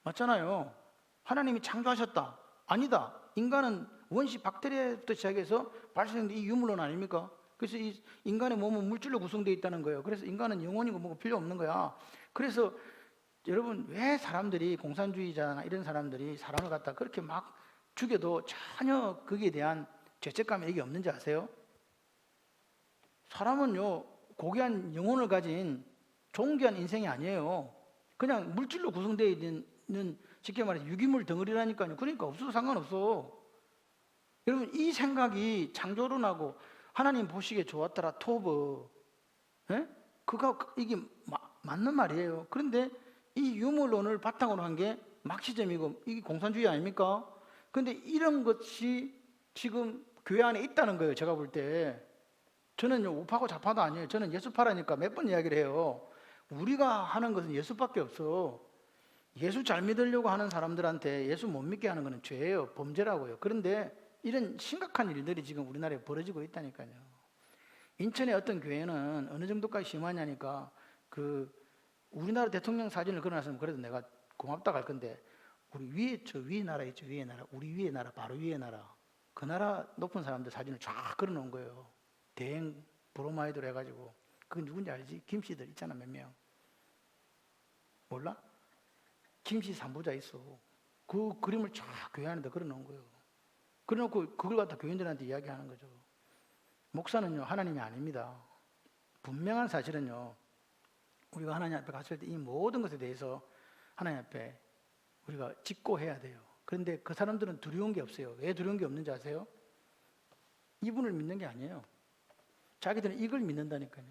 맞잖아요. 하나님이 창조하셨다. 아니다. 인간은 원시 박테리아부터 시작해서 발생된 이 유물론 아닙니까? 그래서 이 인간의 몸은 물질로 구성되어 있다는 거예요. 그래서 인간은 영혼이고 뭐가 필요 없는 거야. 그래서 여러분 왜 사람들이 공산주의자나 이런 사람들이 사람을 갖다 그렇게 막 죽여도 전혀 거기에 대한 죄책감이 이게 없는지 아세요? 사람은요 고귀한 영혼을 가진 존귀한 인생이 아니에요. 그냥 물질로 구성되어 있는 쉽게 말해서 유기물 덩어리라니까요. 그러니까 없어도 상관없어. 여러분 이 생각이 창조론하고 하나님 보시기에 좋았더라 토브 이게 맞는 말이에요. 그런데 이 유물론을 바탕으로 한 게 막시즘이고 이게 공산주의 아닙니까? 그런데 이런 것이 지금 교회 안에 있다는 거예요. 제가 볼 때 저는요 우파고 좌파도 아니에요. 저는 예수파라니까 몇 번 이야기를 해요. 우리가 하는 것은 예수밖에 없어. 예수 잘 믿으려고 하는 사람들한테 예수 못 믿게 하는 것은 죄예요. 범죄라고요. 그런데 이런 심각한 일들이 지금 우리나라에 벌어지고 있다니까요. 인천의 어떤 교회는 어느 정도까지 심하냐니까 우리나라 대통령 사진을 걸어놨으면 그래도 내가 고맙다 할 건데 저 위에 나라 있죠. 위에 나라. 우리 위에 나라 바로 위에 나라. 그 나라 높은 사람들 사진을 쫙 걸어놓은 거예요. 대행 브로마이드로 해가지고. 그건 누군지 알지? 김씨들 있잖아 몇 명. 몰라? 김씨 산부자 있어. 그 그림을 쫙 교회 안에다 걸어놓은 거예요. 그래놓고 그걸 갖다 교인들한테 이야기하는 거죠. 목사는요 하나님이 아닙니다. 분명한 사실은요 우리가 하나님 앞에 갔을 때 이 모든 것에 대해서 하나님 앞에 우리가 직고해야 돼요. 그런데 그 사람들은 두려운 게 없어요. 왜 두려운 게 없는지 아세요? 이분을 믿는 게 아니에요. 자기들은 이걸 믿는다니까요.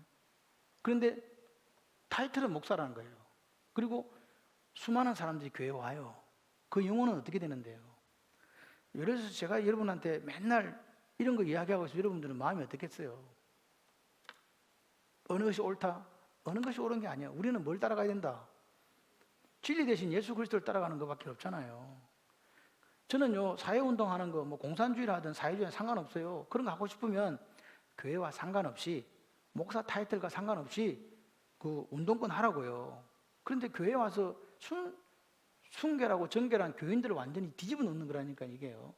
그런데 타이틀은 목사라는 거예요. 그리고 수많은 사람들이 교회에 와요. 그 영혼은 어떻게 되는데요? 예를 들어서 제가 여러분한테 맨날 이런 거 이야기하고 있어요. 여러분들은 마음이 어떻겠어요? 어느 것이 옳다? 어느 것이 옳은 게 아니야. 우리는 뭘 따라가야 된다? 진리 대신 예수 그리스도를 따라가는 것밖에 없잖아요. 저는요 사회운동하는 거 뭐 공산주의를 하든 사회주의는 상관없어요. 그런 거 하고 싶으면 교회와 상관없이 목사 타이틀과 상관없이 그 운동권 하라고요. 그런데 교회에 와서 숭계라고 정계란 교인들을 완전히 뒤집어 놓는 거라니까 이게요.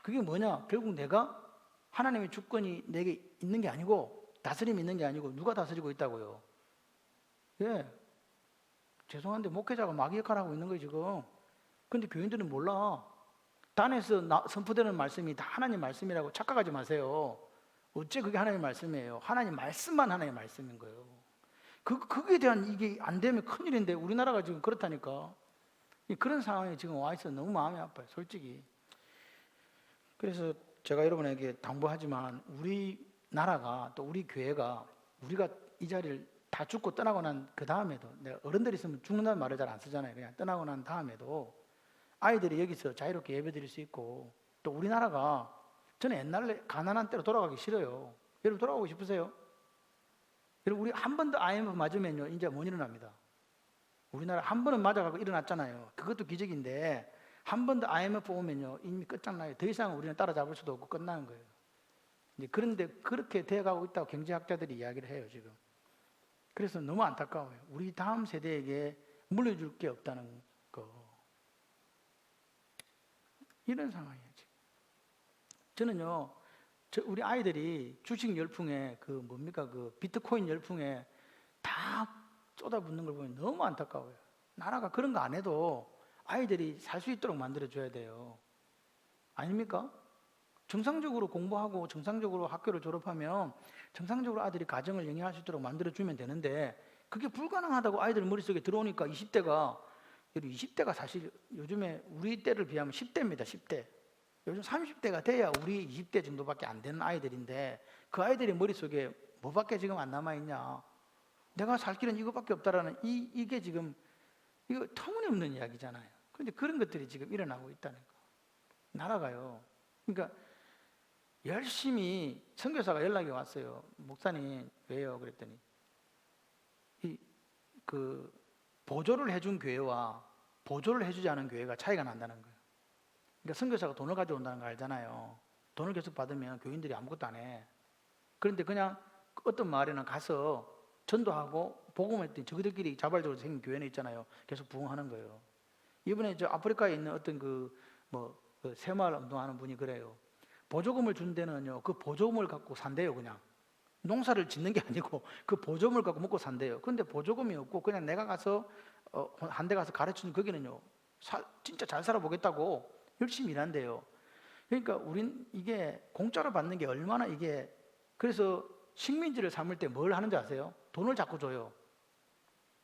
그게 뭐냐? 결국 내가 하나님의 주권이 내게 있는 게 아니고 다스림이 있는 게 아니고 누가 다스리고 있다고요? 예. 죄송한데 목회자가 마귀 역할을 하고 있는 거예요 지금. 근데 교인들은 몰라. 단에서 선포되는 말씀이 다 하나님 말씀이라고 착각하지 마세요. 어째 그게 하나님 말씀이에요? 하나님 말씀만 하나님 말씀인 거예요. 그거에 대한 이게 안 되면 큰일인데 우리나라가 지금 그렇다니까. 그런 상황에 지금 와 있어 너무 마음이 아파요 솔직히. 그래서 제가 여러분에게 당부하지만 우리나라가 또 우리 교회가 우리가 이 자리를 다 죽고 떠나고 난 그 다음에도 내가 어른들이 있으면 죽는다는 말을 잘 안 쓰잖아요. 그냥 떠나고 난 다음에도 아이들이 여기서 자유롭게 예배 드릴 수 있고 또 우리나라가 저는 옛날에 가난한 때로 돌아가기 싫어요. 여러분 돌아가고 싶으세요? 여러분 우리 한 번 더 IMF 맞으면요 이제 못 일어납니다. 우리나라 한 번은 맞아가고 일어났잖아요. 그것도 기적인데 한 번 더 IMF 오면요 이미 끝장나요. 더 이상 우리는 따라잡을 수도 없고 끝나는 거예요. 그런데 그렇게 돼가고 있다고 경제학자들이 이야기를 해요 지금. 그래서 너무 안타까워요. 우리 다음 세대에게 물려줄 게 없다는 거. 이런 상황이에요 지금. 저는요 우리 아이들이 주식 열풍에 그 뭡니까 그 비트코인 열풍에 다 쏟아붓는 걸 보면 너무 안타까워요. 나라가 그런 거 안 해도 아이들이 살 수 있도록 만들어줘야 돼요. 아닙니까? 정상적으로 공부하고 정상적으로 학교를 졸업하면 정상적으로 아들이 가정을 영위할 수 있도록 만들어주면 되는데 그게 불가능하다고 아이들 머릿속에 들어오니까 20대가 사실 요즘에 우리 때를 비하면 10대입니다. 10대. 요즘 30대가 돼야 우리 20대 정도밖에 안 되는 아이들인데 그 아이들의 머릿속에 뭐밖에 지금 안 남아있냐. 내가 살 길은 이거밖에 없다라는 이게 지금 이거 터무니없는 이야기잖아요. 그런데 그런 것들이 지금 일어나고 있다는 거. 나라가요. 그러니까 열심히 선교사가 연락이 왔어요. 목사님 왜요? 그랬더니 그 보조를 해준 교회와 보조를 해주지 않은 교회가 차이가 난다는 거예요. 그러니까 선교사가 돈을 가져온다는 거 알잖아요. 돈을 계속 받으면 교인들이 아무것도 안 해. 그런데 그냥 어떤 마을에는 가서 전도하고 복음했더니 저희들끼리 자발적으로 생긴 교회는 있잖아요. 계속 부흥하는 거예요. 이번에 저 아프리카에 있는 어떤 그 새마을 운동하는 분이 그래요. 보조금을 준 데는요, 그 보조금을 갖고 산대요, 그냥. 농사를 짓는 게 아니고 그 보조금을 갖고 먹고 산대요. 그런데 보조금이 없고 그냥 내가 가서 한 대 가서 가르치는 거기는요, 진짜 잘 살아보겠다고 열심히 일한대요. 그러니까 우린 이게 공짜로 받는 게 얼마나 이게, 그래서 식민지를 삼을 때 뭘 하는지 아세요? 돈을 자꾸 줘요.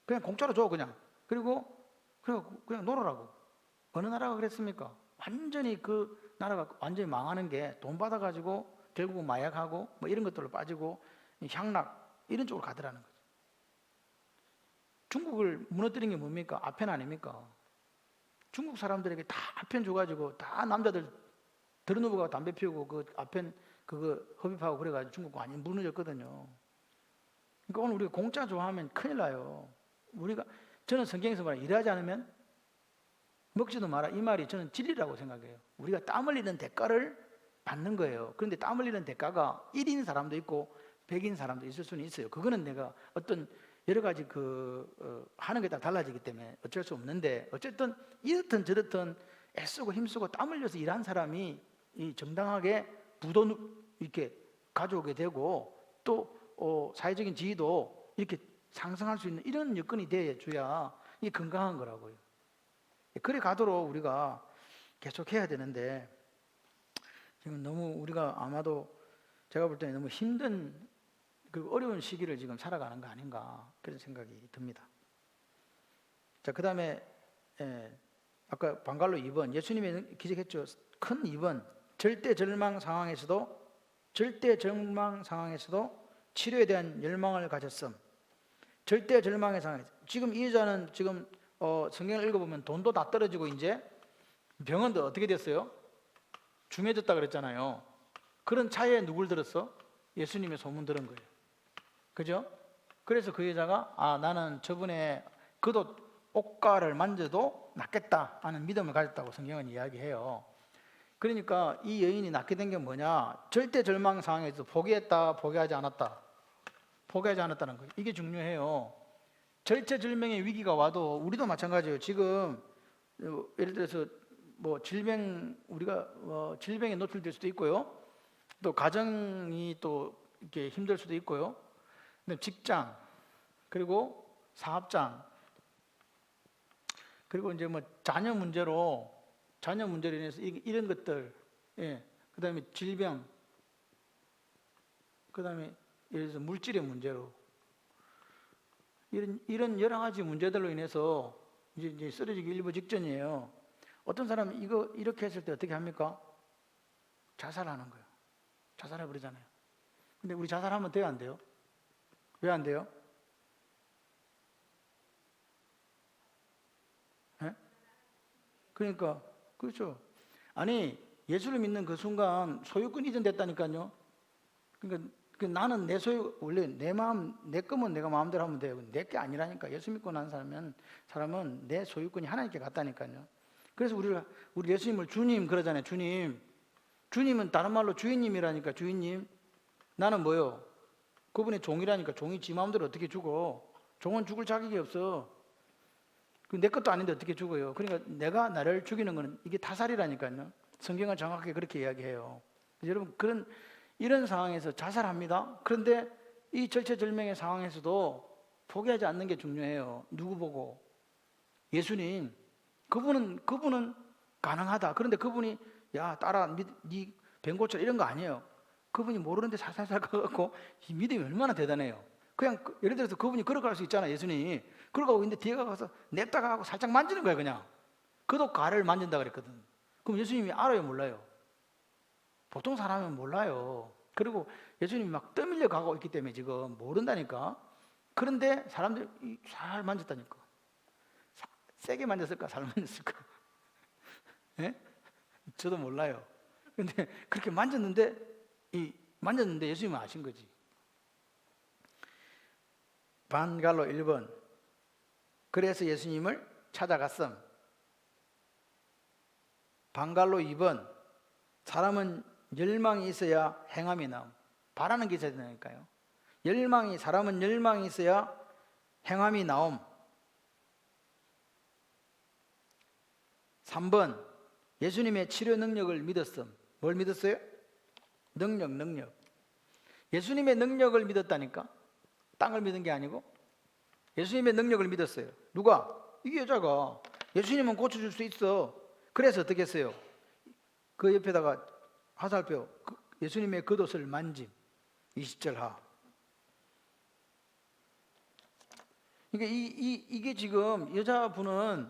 그냥 공짜로 줘, 그냥. 그리고 그냥 놀아라고. 어느 나라가 그랬습니까? 완전히 그 나라가 완전히 망하는 게 돈 받아가지고 결국은 마약하고 뭐 이런 것들로 빠지고 향락 이런 쪽으로 가더라는 거죠. 중국을 무너뜨린 게 뭡니까? 아편 아닙니까? 중국 사람들에게 다 아편 줘가지고 다 남자들 들어누워가 담배 피우고 그 아편 그거 흡입하고 그래가지고 중국 완전 무너졌거든요. 그러니까 오늘 우리가 공짜 좋아하면 큰일 나요. 저는 성경에서 말해 일하지 않으면 먹지도 마라 이 말이 저는 진리라고 생각해요. 우리가 땀 흘리는 대가를 받는 거예요. 그런데 땀 흘리는 대가가 1인 사람도 있고 100인 사람도 있을 수는 있어요. 그거는 내가 어떤 여러 가지 하는 게 다 달라지기 때문에 어쩔 수 없는데 어쨌든 이렇든 저렇든 애쓰고 힘쓰고 땀 흘려서 일한 사람이 이 정당하게 부도 이렇게 가져오게 되고 또 사회적인 지위도 이렇게 상승할 수 있는 이런 여건이 돼줘야 이 건강한 거라고요. 그래 가도록 우리가 계속해야 되는데 지금 너무 우리가 아마도 제가 볼 때는 너무 힘든 그 어려운 시기를 지금 살아가는 거 아닌가 그런 생각이 듭니다. 자, 그 다음에 아까 방갈로 2번 예수님이 기적했죠. 큰 2번 절대 절망 상황에서도 치료에 대한 열망을 가졌음. 절대 절망의 상황에서 지금 이 여자는 지금 성경을 읽어보면 돈도 다 떨어지고 이제 병원도 어떻게 됐어요? 중해졌다 그랬잖아요. 그런 차에 누굴 들었어? 예수님의 소문 들은 거예요. 그죠? 그래서 그 여자가 나는 저분의 그도 옷가를 만져도 낫겠다 하는 믿음을 가졌다고 성경은 이야기해요. 그러니까 이 여인이 낫게 된 게 뭐냐? 절대 절망 상황에서 포기했다, 포기하지 않았다. 포기하지 않았다는 거예요. 이게 중요해요. 절체절명의 위기가 와도 우리도 마찬가지예요. 지금 예를 들어서 우리가 질병에 노출될 수도 있고요. 또 가정이 또 이렇게 힘들 수도 있고요. 근데 직장 그리고 사업장 그리고 이제 자녀 문제로 인해서 이런 것들, 그다음에 질병, 그다음에 예를 들어서 물질의 문제로 이런 여러 가지 문제들로 인해서 이제 쓰러지기 일보 직전이에요. 어떤 사람은 이렇게 했을 때 어떻게 합니까? 자살하는 거예요. 자살해버리잖아요. 근데 우리 자살하면 돼요, 안 돼요? 왜 안 돼요? 네? 그러니까 그렇죠. 아니 예수를 믿는 그 순간 소유권 이전됐다니까요. 그러니까 나는 내 소유, 원래 내 마음, 내 거면 내가 마음대로 하면 돼요. 내 게 아니라니까. 예수 믿고 난 사람은 내 소유권이 하나님께 갔다니까요. 그래서 우리 예수님을 주님 그러잖아요. 주님. 주님은 다른 말로 주인님이라니까. 주인님. 나는 뭐요? 그분의 종이라니까. 종이 지 마음대로 어떻게 죽어? 종은 죽을 자격이 없어. 내 것도 아닌데 어떻게 죽어요? 그러니까 내가 나를 죽이는 거는 이게 타살이라니까요. 성경은 정확하게 그렇게 이야기해요. 여러분, 이런 상황에서 자살합니다. 그런데 이 절체절명의 상황에서도 포기하지 않는 게 중요해요. 누구 보고? 예수님. 그분은 가능하다. 그런데 그분이 야 따라 네 뱅고쳐 이런 거 아니에요. 그분이 모르는데 살살살 가갖고 이 믿음이 얼마나 대단해요. 그냥 예를 들어서 그분이 걸어갈 수 있잖아. 예수님이 걸어가고 있는데 뒤에 가서 냅다가 하고 살짝 만지는 거야. 그냥 그도 가를 만진다 그랬거든. 그럼 예수님이 알아요 몰라요? 보통 사람은 몰라요. 그리고 예수님이 막 떠밀려 가고 있기 때문에 지금 모른다니까. 그런데 사람들이 잘 만졌다니까. 세게 만졌을까? 잘 만졌을까? 예? 저도 몰라요. 근데 그렇게 만졌는데 예수님은 아신 거지. 반갈로 1번. 그래서 예수님을 찾아갔음. 반갈로 2번. 사람은 열망이 있어야 행함이 나옴. 바라는 게 있어야 되니까요. 사람은 열망이 있어야 행함이 나옴. 3번. 예수님의 치료 능력을 믿었음. 뭘 믿었어요? 능력. 예수님의 능력을 믿었다니까. 땅을 믿은 게 아니고 예수님의 능력을 믿었어요. 누가? 이 여자가. 예수님은 고쳐줄 수 있어. 그래서 어떻게 했어요? 그 옆에다가 화살표 예수님의 겉옷을 만짐. 20절 하. 그러니까 이게 지금 여자분은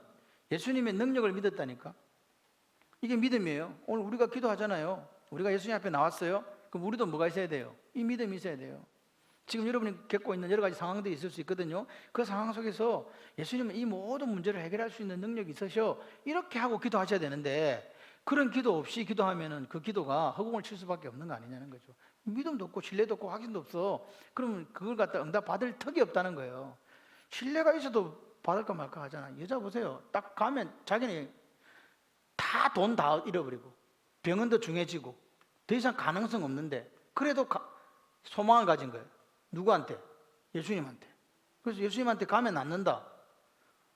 예수님의 능력을 믿었다니까. 이게 믿음이에요. 오늘 우리가 기도하잖아요. 우리가 예수님 앞에 나왔어요. 그럼 우리도 뭐가 있어야 돼요? 이 믿음이 있어야 돼요. 지금 여러분이 겪고 있는 여러 가지 상황들이 있을 수 있거든요. 그 상황 속에서 예수님은 이 모든 문제를 해결할 수 있는 능력이 있으셔. 이렇게 하고 기도하셔야 되는데 그런 기도 없이 기도하면은 그 기도가 허공을 칠 수밖에 없는 거 아니냐는 거죠. 믿음도 없고 신뢰도 없고 확신도 없어. 그러면 그걸 갖다 응답 받을 턱이 없다는 거예요. 신뢰가 있어도 받을까 말까 하잖아. 여자 보세요. 딱 가면 자기는 다 돈 다 잃어버리고 병은 더 중해지고 더 이상 가능성 없는데 그래도 소망을 가진 거예요. 누구한테? 예수님한테. 그래서 예수님한테 가면 낫는다.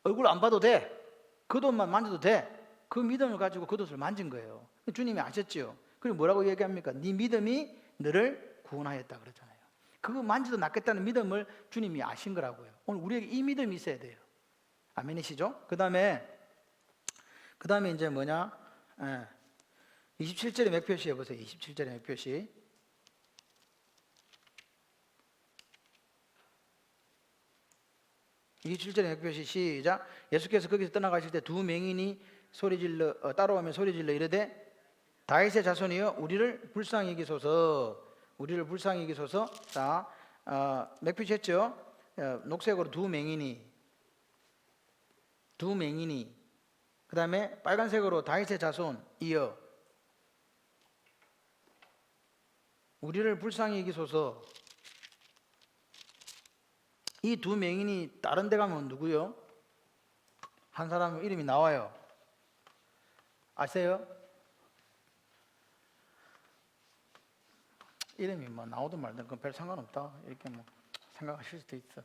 얼굴 안 봐도 돼. 그 돈만 만져도 돼. 그 믿음을 가지고 그 돈을 만진 거예요. 주님이 아셨죠? 그리고 뭐라고 얘기합니까? 네 믿음이 너를 구원하였다 그러잖아요. 그거 만져도 낫겠다는 믿음을 주님이 아신 거라고요. 오늘 우리에게 이 믿음이 있어야 돼요. 아멘이시죠? 그 다음에 이제 뭐냐? 27절의 맥표시 해보세요. 27절의 맥표시. 27절의 맥표시 시작. 예수께서 거기서 떠나가실 때 두 맹인이 따라오며 소리질러 이르되 다윗의 자손이여 우리를 불쌍히 여기소서. 자, 맥표시 했죠? 녹색으로 두 맹인이 그 다음에 빨간색으로 다윗의 자손이여 우리를 불쌍히 여기소서. 이 두 맹인이 다른 데 가면 누구요? 한 사람 이름이 나와요. 아세요? 이름이 뭐 나오든 말든 그건 별 상관없다 이렇게 뭐 생각하실 수도 있어.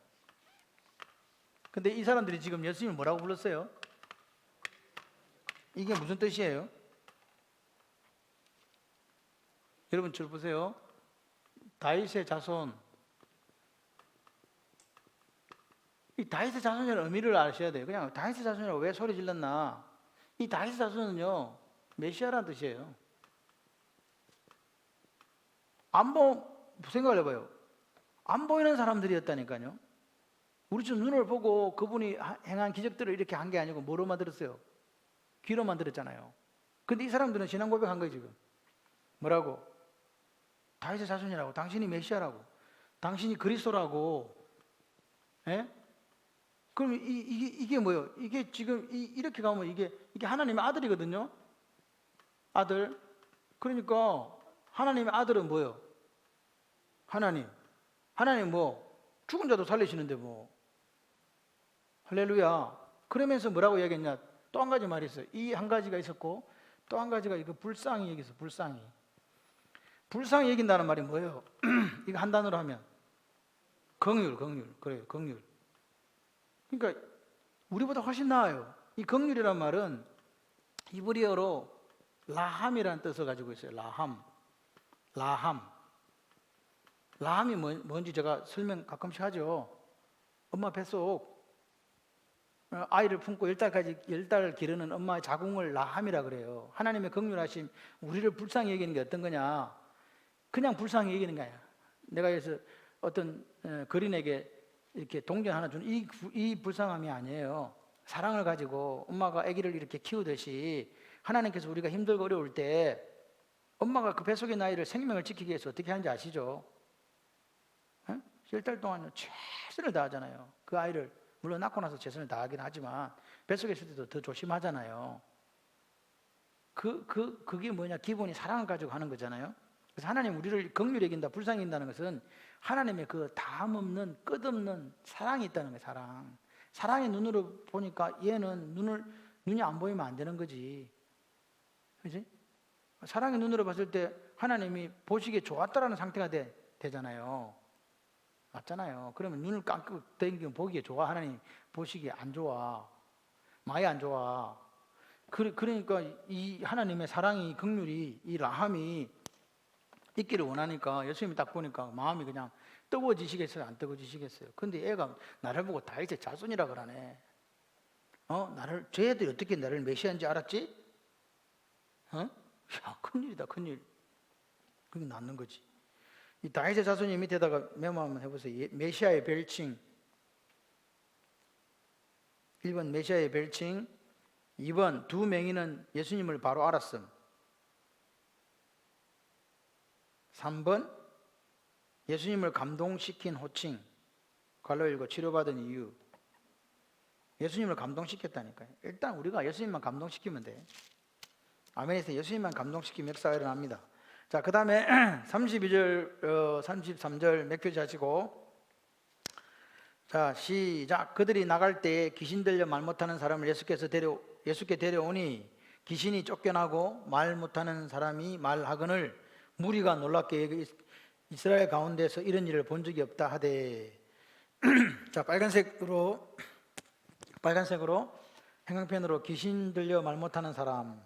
근데 이 사람들이 지금 예수님을 뭐라고 불렀어요? 이게 무슨 뜻이에요? 여러분 줄 보세요. 다윗의 자손. 이 다윗의 자손이라는 의미를 아셔야 돼요. 그냥 다윗의 자손이라고 왜 소리 질렀나? 이 다윗의 자손은요 메시아라는 뜻이에요. 생각을 해봐요. 안 보이는 사람들이었다니까요. 우리 지금 눈을 보고 그분이 행한 기적들을 이렇게 한 게 아니고 뭐로만 들었어요? 귀로만 들었잖아요. 근데 이 사람들은 신앙 고백한 거예요 지금. 뭐라고? 다윗의 자손이라고. 당신이 메시아라고. 당신이 그리스도라고. 예? 그럼 이게 뭐예요? 이게 지금 이렇게 가면 이게 하나님의 아들이거든요. 아들. 그러니까 하나님의 아들은 뭐예요? 하나님 뭐 죽은 자도 살리시는데 뭐 할렐루야. 그러면서 뭐라고 얘기했냐? 또 한 가지 말이 있어요. 이 한 가지가 있었고 또 한 가지가 이거 불쌍히 얘기했어. 불쌍히 얘긴다는 말이 뭐예요? 이거 한 단어로 하면 긍휼. 그래요, 긍휼. 그러니까 우리보다 훨씬 나아요. 이 긍휼이란 말은 히브리어로 라함이라는 뜻을 가지고 있어요. 라함이 뭔지 제가 설명 가끔씩 하죠. 엄마 뱃속 아이를 품고 10달 기르는 엄마의 자궁을 라함이라 그래요. 하나님의 긍휼하심, 우리를 불쌍히 여기는 게 어떤 거냐? 그냥 불쌍히 여기는 거야. 내가 그래서 어떤 거린에게 이렇게 동전 하나 준 이 불쌍함이 아니에요. 사랑을 가지고 엄마가 아기를 이렇게 키우듯이 하나님께서 우리가 힘들고 어려울 때 엄마가 그 뱃속의 아이를 생명을 지키기 위해서 어떻게 하는지 아시죠? 10달 동안 최선을 다하잖아요. 그 아이를 물론 낳고 나서 최선을 다하긴 하지만 뱃속에 있을 때도 더 조심하잖아요. 그게 뭐냐? 기본이 사랑을 가지고 하는 거잖아요. 그래서 하나님 우리를 긍휼히 여긴다, 불쌍히 여긴다는 것은 하나님의 그 담 없는, 끝없는 사랑이 있다는 거예요. 사랑의 눈으로 보니까 얘는 눈이 안 보이면 안 되는 거지. 그지? 사랑의 눈으로 봤을 때 하나님이 보시기에 좋았다라는 상태가 되잖아요. 맞잖아요. 그러면 눈을 깜빡 땡기면 보기에 좋아? 하나님 보시기에 안 좋아. 많이 안 좋아. 그러니까 이 하나님의 사랑이, 긍휼이, 이 라함이 있기를 원하니까 예수님이 딱 보니까 마음이 그냥 뜨거워지시겠어요? 안 뜨거워지시겠어요? 근데 애가 나를 보고 다윗의 자손이라 그러네. 쟤들이 어떻게 나를 메시아인지 알았지? 야, 큰일이다, 큰일. 그게 낫는 거지. 이 다윗의 자손이 밑에다가 메모 한번 해보세요. 메시아의 별칭. 1번 메시아의 별칭. 2번 두 맹인은 예수님을 바로 알았음. 3번 예수님을 감동시킨 호칭. 괄호 열고 치료받은 이유. 예수님을 감동시켰다니까요. 일단 우리가 예수님만 감동시키면 돼. 아멘에서 예수님만 감동시키면 역사가 일어납니다. 자, 그 다음에 32절, 33절 몇 교시 하시고, 자, 시작. 그들이 나갈 때 귀신 들려 말 못하는 사람을 예수께 데려오니 귀신이 쫓겨나고 말 못하는 사람이 말하거늘 무리가 놀랍게 이스라엘 가운데서 이런 일을 본 적이 없다 하되. 자, 빨간색으로 형광펜으로 귀신 들려 말 못하는 사람.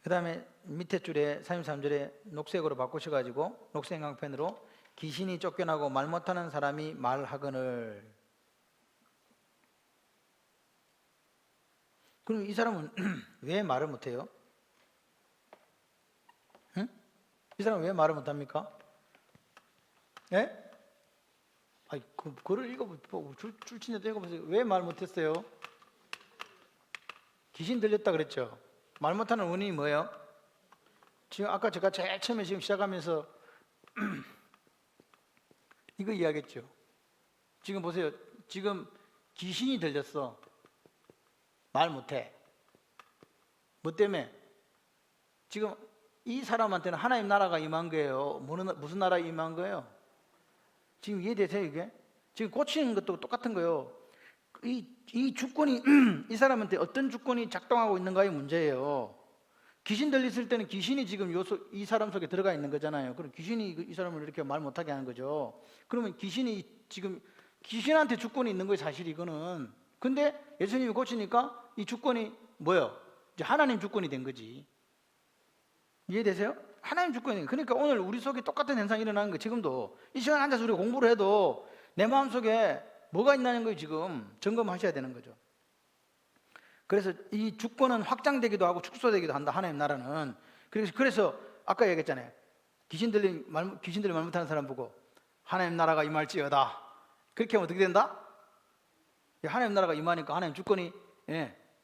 그 다음에 밑에 줄에 33절에 녹색으로 바꾸셔가지고 녹색 형광펜으로 귀신이 쫓겨나고 말 못하는 사람이 말하거늘. 그럼 이 사람은 왜 말을 못해요? 응? 이 사람은 왜 말을 못합니까? 예? 아니, 그걸 읽어보세요. 출신에도 읽어보세요. 왜 말 못했어요? 귀신 들렸다 그랬죠. 말 못하는 원인이 뭐예요? 지금 아까 제가 제일 처음에 지금 시작하면서 이거 이야기했죠. 지금 보세요. 지금 귀신이 들렸어. 말 못해. 뭐 때문에? 지금 이 사람한테는 하나님 나라가 임한 거예요. 무슨 나라가 임한 거예요? 지금 이해되세요 이게? 지금 고치는 것도 똑같은 거예요. 이 주권이 이 사람한테 어떤 주권이 작동하고 있는가의 문제예요. 귀신 들렸을 때는 귀신이 지금 이 사람 속에 들어가 있는 거잖아요. 그럼 귀신이 이 사람을 이렇게 말 못하게 하는 거죠. 그러면 귀신이 지금 귀신한테 주권이 있는 거예요, 사실 이거는. 근데 예수님이 고치니까 이 주권이 뭐예요? 이제 하나님 주권이 된 거지. 이해되세요? 하나님 주권이. 그러니까 오늘 우리 속에 똑같은 현상이 일어나는 거예요. 지금도 이 시간 앉아서 우리가 공부를 해도 내 마음속에 뭐가 있다는 걸 지금 점검하셔야 되는 거죠. 그래서 이 주권은 확장되기도 하고 축소되기도 한다. 하나님 나라는. 그래서 아까 얘기했잖아요. 귀신 들린 말 못하는 사람 보고 하나님 나라가 임할지어다. 그렇게 하면 어떻게 된다? 하나님 나라가 임하니까 하나님 주권이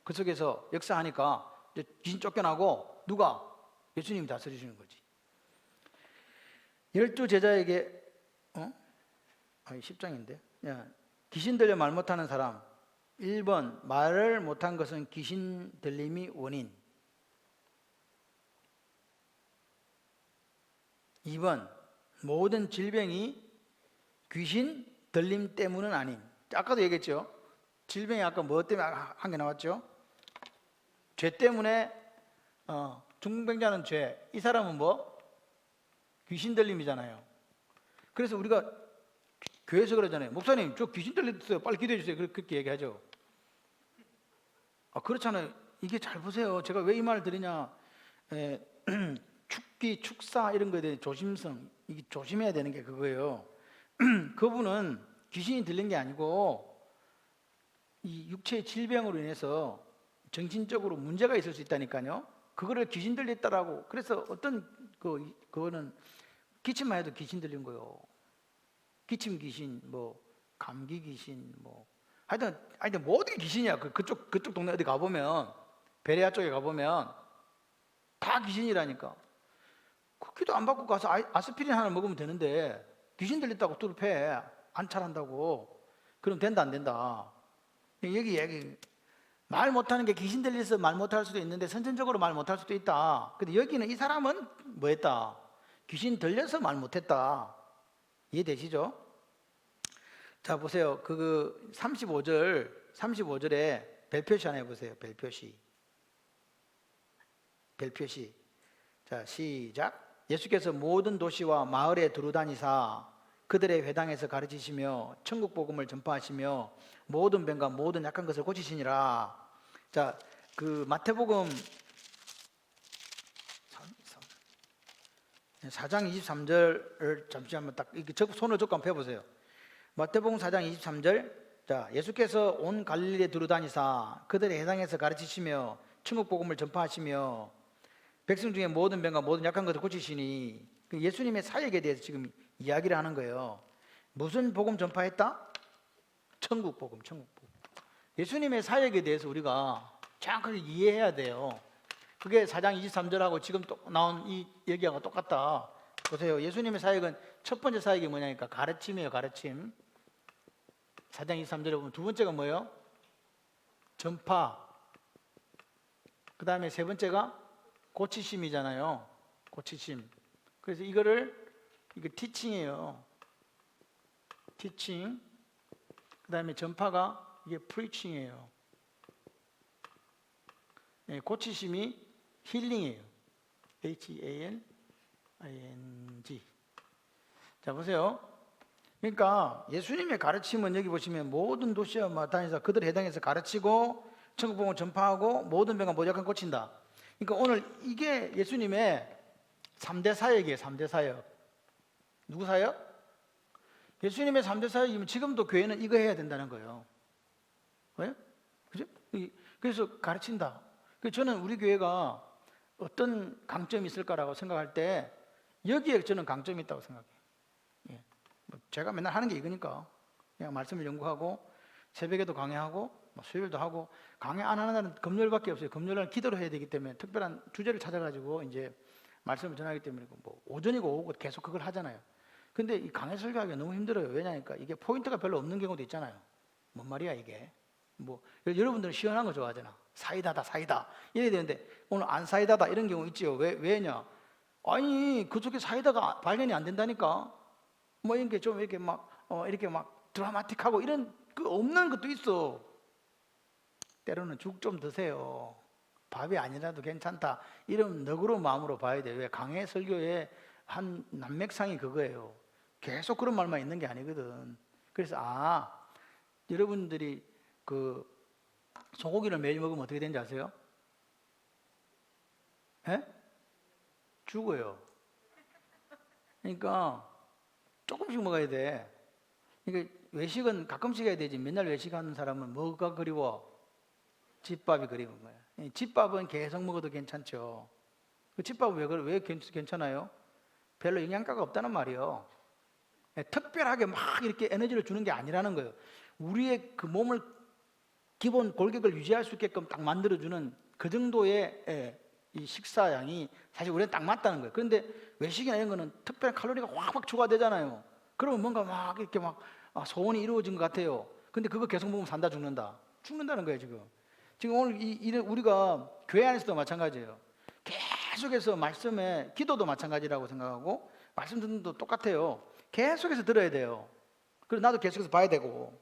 그 속에서 역사하니까 이제 귀신 쫓겨나고 누가? 예수님이 다스리시는 거지. 12제자에게 10장인데 귀신 들려 말 못하는 사람. 1번 말을 못한 것은 귀신 들림이 원인. 2번 모든 질병이 귀신 들림 때문은 아님. 아까도 얘기했죠. 질병이 아까 뭐 때문에 한 게 나왔죠? 죄 때문에 중풍병자는 죄. 이 사람은 뭐? 귀신 들림이잖아요. 그래서 우리가 교회에서 그러잖아요. 목사님 저 귀신 들렸어요. 빨리 기도해 주세요. 그렇게 얘기하죠. 그렇잖아요. 이게 잘 보세요. 제가 왜 이 말을 드리냐. 축기, 축사 이런 거에 대해 조심성, 이게 조심해야 되는 게 그거예요. 그분은 귀신이 들린 게 아니고 이 육체의 질병으로 인해서 정신적으로 문제가 있을 수 있다니까요. 그거를 귀신 들렸다라고. 그래서 어떤 그거는 기침만 해도 귀신 들린 거요. 기침 귀신, 뭐 감기 귀신, 뭐 하여튼 모든 게 귀신이야. 그쪽 동네 어디 가보면, 베레아 쪽에 가보면 다 귀신이라니까. 기도 안 받고 가서 아스피린 하나 먹으면 되는데 귀신 들렸다고 뚜루패 안찰한다고. 그럼 된다 안 된다. 여기 말 못하는 게 귀신 들려서 말 못할 수도 있는데 선천적으로 말 못할 수도 있다. 근데 여기는 이 사람은 뭐 했다? 귀신 들려서 말 못했다. 이해되시죠? 자 보세요. 35절에 별표시 하나 해보세요. 별표시. 자 시작. 예수께서 모든 도시와 마을에 두루다니사 그들의 회당에서 가르치시며 천국 복음을 전파하시며 모든 병과 모든 약한 것을 고치시니라. 자, 마태복음 4장 23절을 잠시 한번 딱 이렇게 손을 적고 한번 펴보세요. 마태복음 4장 23절. 자, 예수께서 온 갈릴리에 두루다니사 그들의 회당에서 가르치시며 천국 복음을 전파하시며 백성 중에 모든 병과 모든 약한 것을 고치시니. 예수님의 사역에 대해서 지금 이야기를 하는 거예요. 무슨 복음 전파했다? 천국 복음. 예수님의 사역에 대해서 우리가 정확하게 이해해야 돼요. 그게 4장 23절하고 지금 또 나온 이 얘기하고 똑같다. 보세요. 예수님의 사역은 첫 번째 사역이 뭐냐니까 가르침이에요. 가르침. 4장 23절에 보면 두 번째가 뭐예요? 전파. 그 다음에 세 번째가 고치심이잖아요. 고치심. 그래서 이게 티칭이에요. 티칭. 그 다음에 전파가 이게 프리칭이에요. 네, 고치심이 힐링이에요. HALING. 자 보세요. 그러니까 예수님의 가르침은 여기 보시면 모든 도시와 다니면서 그들 해당해서 가르치고 천국복음을 전파하고 모든 병과 모든 약한 고친다. 그러니까 오늘 이게 예수님의 3대 사역이에요. 3대 사역. 누구 사역? 예수님의 3대 사역이면 지금도 교회는 이거 해야 된다는 거예요. 왜? 그죠? 그래서 가르친다. 저는 우리 교회가 어떤 강점이 있을까라고 생각할 때 여기에 저는 강점이 있다고 생각해요. 제가 맨날 하는 게 이거니까 그냥 말씀을 연구하고 새벽에도 강의하고 수요일도 하고. 강의 안 하는 날은 금요일밖에 없어요. 금요일은 기도를 해야 되기 때문에 특별한 주제를 찾아가지고 이제 말씀을 전하기 때문에 뭐 오전이고 오후고 계속 그걸 하잖아요. 근데 이 강의 설교하기가 너무 힘들어요. 왜냐니까 이게 포인트가 별로 없는 경우도 있잖아요. 뭔 말이야 이게. 뭐 여러분들은 시원한 거 좋아하잖아. 사이다다 사이다 이래야 되는데 오늘 안 사이다다 이런 경우 있지요. 왜냐? 아니 그쪽에 사이다가 발견이 안 된다니까. 뭐 이런 게 좀 이렇게 막 드라마틱하고 이런 없는 것도 있어. 때로는 죽 좀 드세요. 밥이 아니라도 괜찮다. 이런 너그러운 마음으로 봐야 돼요. 왜? 강해 설교의 한 난맥상이 그거예요. 계속 그런 말만 있는 게 아니거든. 그래서 여러분들이 소고기를 매일 먹으면 어떻게 되는지 아세요? 죽어요. 그러니까 조금씩 먹어야 돼. 그러니까 외식은 가끔씩 해야 되지. 맨날 외식하는 사람은 뭐가 그리워? 집밥이 그리운 거야. 집밥은 계속 먹어도 괜찮죠. 집밥은 왜 괜찮아요? 별로 영양가가 없다는 말이에요. 특별하게 막 이렇게 에너지를 주는 게 아니라는 거예요. 우리의 그 몸을 기본 골격을 유지할 수 있게끔 딱 만들어주는 그 정도의 이 식사량이 사실 우리는 딱 맞다는 거예요. 그런데 외식이나 이런 거는 특별한 칼로리가 확 추가되잖아요. 그러면 뭔가 막 이렇게 소원이 이루어진 것 같아요. 근데 그거 계속 먹으면 산다 죽는다는 거예요 지금 오늘 우리가 교회 안에서도 마찬가지예요. 계속해서 말씀에, 기도도 마찬가지라고 생각하고 말씀 듣는 것도 똑같아요. 계속해서 들어야 돼요. 그리고 나도 계속해서 봐야 되고.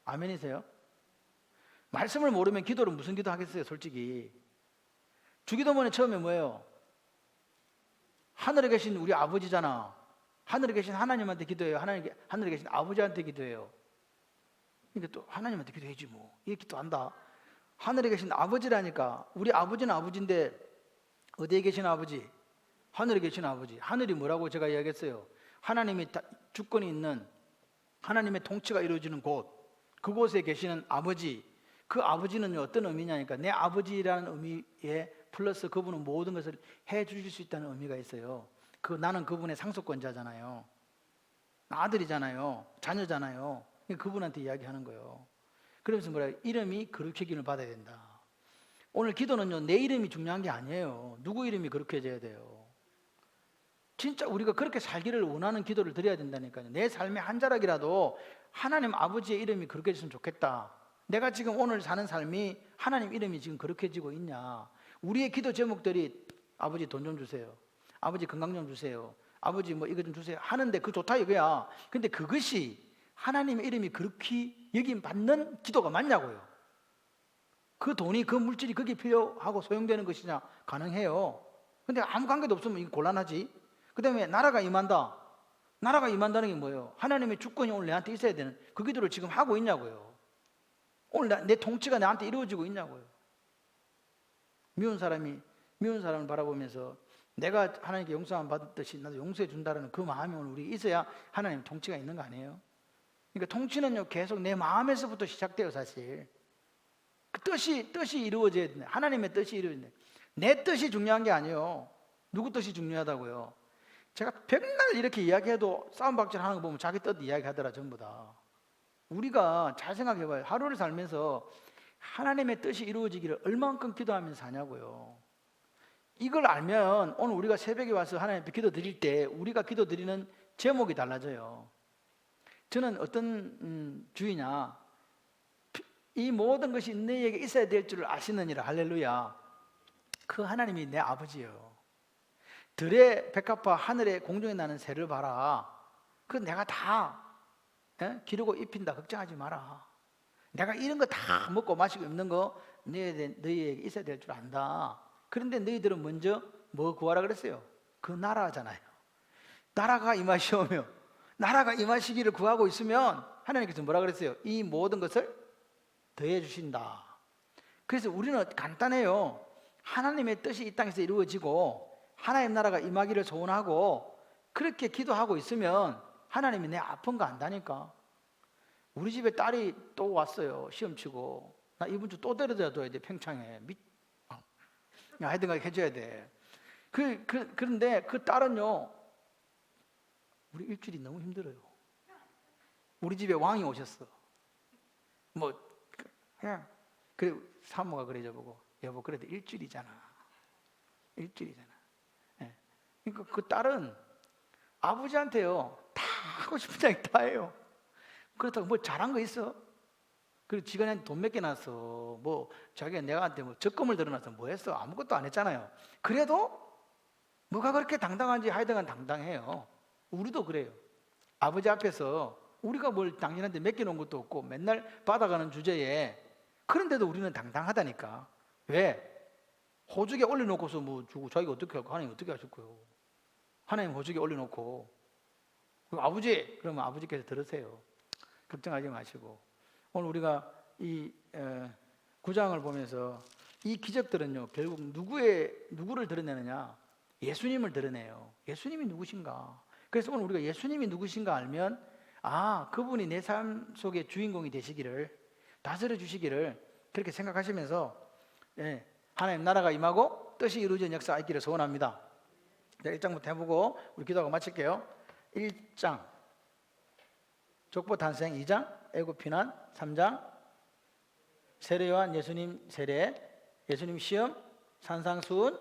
아멘이세요? 말씀을 모르면 기도를 무슨 기도 하겠어요, 솔직히. 주기도문에 처음에 뭐예요? 하늘에 계신 우리 아버지잖아. 하늘에 계신 하나님한테 기도해요. 하늘에 계신 아버지한테 기도해요. 그러니까 또 하나님한테 기도해야지 뭐. 이렇게 기도한다. 하늘에 계신 아버지라니까. 우리 아버지는 아버지인데 어디에 계신 아버지? 하늘에 계신 아버지. 하늘이 뭐라고 제가 이야기했어요? 하나님이 주권이 있는, 하나님의 통치가 이루어지는 곳, 그곳에 계시는 아버지. 그 아버지는 어떤 의미냐니까 내 아버지라는 의미에 플러스 그분은 모든 것을 해 주실 수 있다는 의미가 있어요. 나는 그분의 상속권자잖아요. 아들이잖아요. 자녀잖아요. 그분한테 이야기하는 거예요. 그러면서 뭐라, 이름이 거룩히 기능을 받아야 된다. 오늘 기도는요, 내 이름이 중요한 게 아니에요. 누구 이름이 거룩해져야 돼요. 진짜 우리가 그렇게 살기를 원하는 기도를 드려야 된다니까요. 내 삶의 한 자락이라도 하나님 아버지의 이름이 거룩해졌으면 좋겠다. 내가 지금 오늘 사는 삶이 하나님 이름이 지금 거룩해지고 있냐. 우리의 기도 제목들이 아버지 돈 좀 주세요. 아버지 건강 좀 주세요. 아버지 뭐 이거 좀 주세요. 하는데 그 좋다 이거야. 근데 그것이 하나님의 이름이 그렇게 여김 받는 기도가 맞냐고요. 그 돈이, 그 물질이 그게 필요하고 소용되는 것이냐? 가능해요. 근데 아무 관계도 없으면 이게 곤란하지. 그 다음에 나라가 임한다. 나라가 임한다는 게 뭐예요? 하나님의 주권이 오늘 내한테 있어야 되는 그 기도를 지금 하고 있냐고요. 오늘 내 통치가 나한테 이루어지고 있냐고요. 미운 사람을 바라보면서 내가 하나님께 용서함 받았듯이 나도 용서해 준다는 그 마음이 오늘 우리 있어야 하나님 통치가 있는 거 아니에요? 그러니까 통치는요, 계속 내 마음에서부터 시작돼요, 사실. 그 뜻이 이루어져야 된다. 하나님의 뜻이 이루어져야 된다. 내 뜻이 중요한 게 아니에요. 누구 뜻이 중요하다고요? 제가 백날 이렇게 이야기해도 싸움박질 하는 거 보면 자기 뜻 이야기하더라, 전부 다. 우리가 잘 생각해봐요. 하루를 살면서 하나님의 뜻이 이루어지기를 얼만큼 기도하면서 사냐고요. 이걸 알면 오늘 우리가 새벽에 와서 하나님께 기도 드릴 때 우리가 기도 드리는 제목이 달라져요. 저는 어떤 주의냐, 이 모든 것이 너희에게 있어야 될 줄을 아시느니라. 할렐루야. 그 하나님이 내 아버지예요. 들의 백합화 하늘에 공중에 나는 새를 봐라. 그 내가 다 기르고 입힌다. 걱정하지 마라. 내가 이런 거 다 먹고 마시고 입는 거 너희에게 있어야 될 줄 안다. 그런데 너희들은 먼저 뭐 구하라 그랬어요? 그 나라잖아요. 나라가 임하시오며, 나라가 임하시기를 구하고 있으면 하나님께서 뭐라 그랬어요? 이 모든 것을 더해 주신다. 그래서 우리는 간단해요. 하나님의 뜻이 이 땅에서 이루어지고 하나님 나라가 임하기를 소원하고 그렇게 기도하고 있으면 하나님이 내 아픈 거 안다니까. 우리 집에 딸이 또 왔어요. 시험 치고. 나 이번 주 또 데려다 둬야 돼, 평창에. 하여튼간 해줘야 돼. 그런데 그 딸은요, 우리 일주일이 너무 힘들어요. 우리 집에 왕이 오셨어. 그냥 그래, 사모가 그래 저보고, 여보 그래도 일주일이잖아. 예. 그러니까 그 딸은 아버지한테요 다 하고 싶은 이야기 다 해요. 그렇다고 뭐 잘한 거 있어? 그리고 지간에 돈 몇 개 났어. 뭐 자기가 내가한테 뭐 적금을 들어놔서 뭐 했어? 아무것도 안 했잖아요. 그래도 뭐가 그렇게 당당한지 하여튼간 당당해요. 우리도 그래요. 아버지 앞에서 우리가 뭘 당신한테 맡겨놓은 것도 없고 맨날 받아가는 주제에, 그런데도 우리는 당당하다니까. 왜? 호죽에 올려놓고서 뭐 주고 자기가 어떻게 할까? 하나님 어떻게 하실 거예요? 하나님 호죽에 올려놓고 아버지, 그러면 아버지께서 들으세요. 걱정하지 마시고. 오늘 우리가 이 9장을 보면서 이 기적들은요, 결국 누구를 드러내느냐? 예수님을 드러내요. 예수님이 누구신가? 그래서 오늘 우리가 예수님이 누구신가 알면, 그분이 내 삶 속의 주인공이 되시기를, 다스려 주시기를 그렇게 생각하시면서 하나님 나라가 임하고 뜻이 이루어진 역사가 있기를 소원합니다. 1장부터 해보고 우리 기도하고 마칠게요. 1장 족보 탄생, 2장 애굽 피난, 3장 세례 요한 예수님 세례, 예수님 시험, 산상수훈,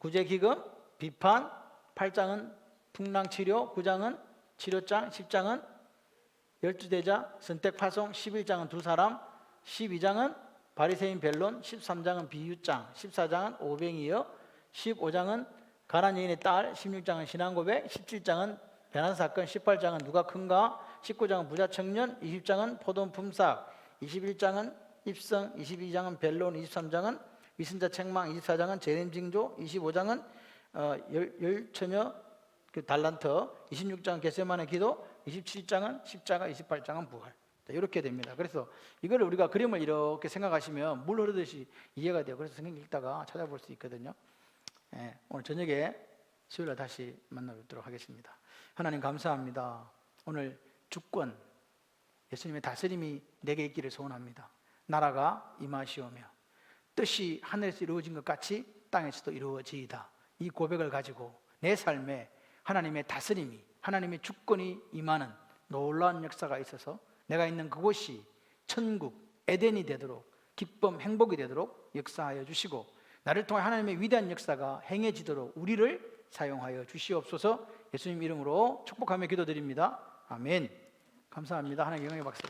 구제기금, 비판, 8장은 풍랑치료, 9장은 치료장, 10장은 열두대자, 선택파송, 11장은 두 사람, 12장은 바리새인 변론, 13장은 비유장, 14장은 오병이어, 15장은 가나안 여인의 딸, 16장은 신앙고백, 17장은 베나사 사건, 18장은 누가 큰가, 19장은 부자 청년, 20장은 포도원 품삯, 21장은 입성, 22장은 변론, 23장은 위선자 책망, 24장은 재림 징조, 25장은 열처녀 그 달란트, 26장은 겟세마네 기도, 27장은 십자가, 28장은 부활. 이렇게 됩니다. 그래서 이걸 우리가 그림을 이렇게 생각하시면 물 흐르듯이 이해가 돼요. 그래서 성경 읽다가 찾아볼 수 있거든요. 오늘 저녁에 수요일에 다시 만나뵙도록 하겠습니다. 하나님 감사합니다. 오늘 주권, 예수님의 다스림이 내게 있기를 소원합니다. 나라가 임하시오며 뜻이 하늘에서 이루어진 것 같이 땅에서도 이루어지이다. 이 고백을 가지고 내 삶에 하나님의 다스림이, 하나님의 주권이 임하는 놀라운 역사가 있어서 내가 있는 그곳이 천국, 에덴이 되도록, 기쁨, 행복이 되도록 역사하여 주시고, 나를 통해 하나님의 위대한 역사가 행해지도록 우리를 사용하여 주시옵소서. 예수님 이름으로 축복하며 기도드립니다. 아멘. 감사합니다. 하나님 영광의 박수.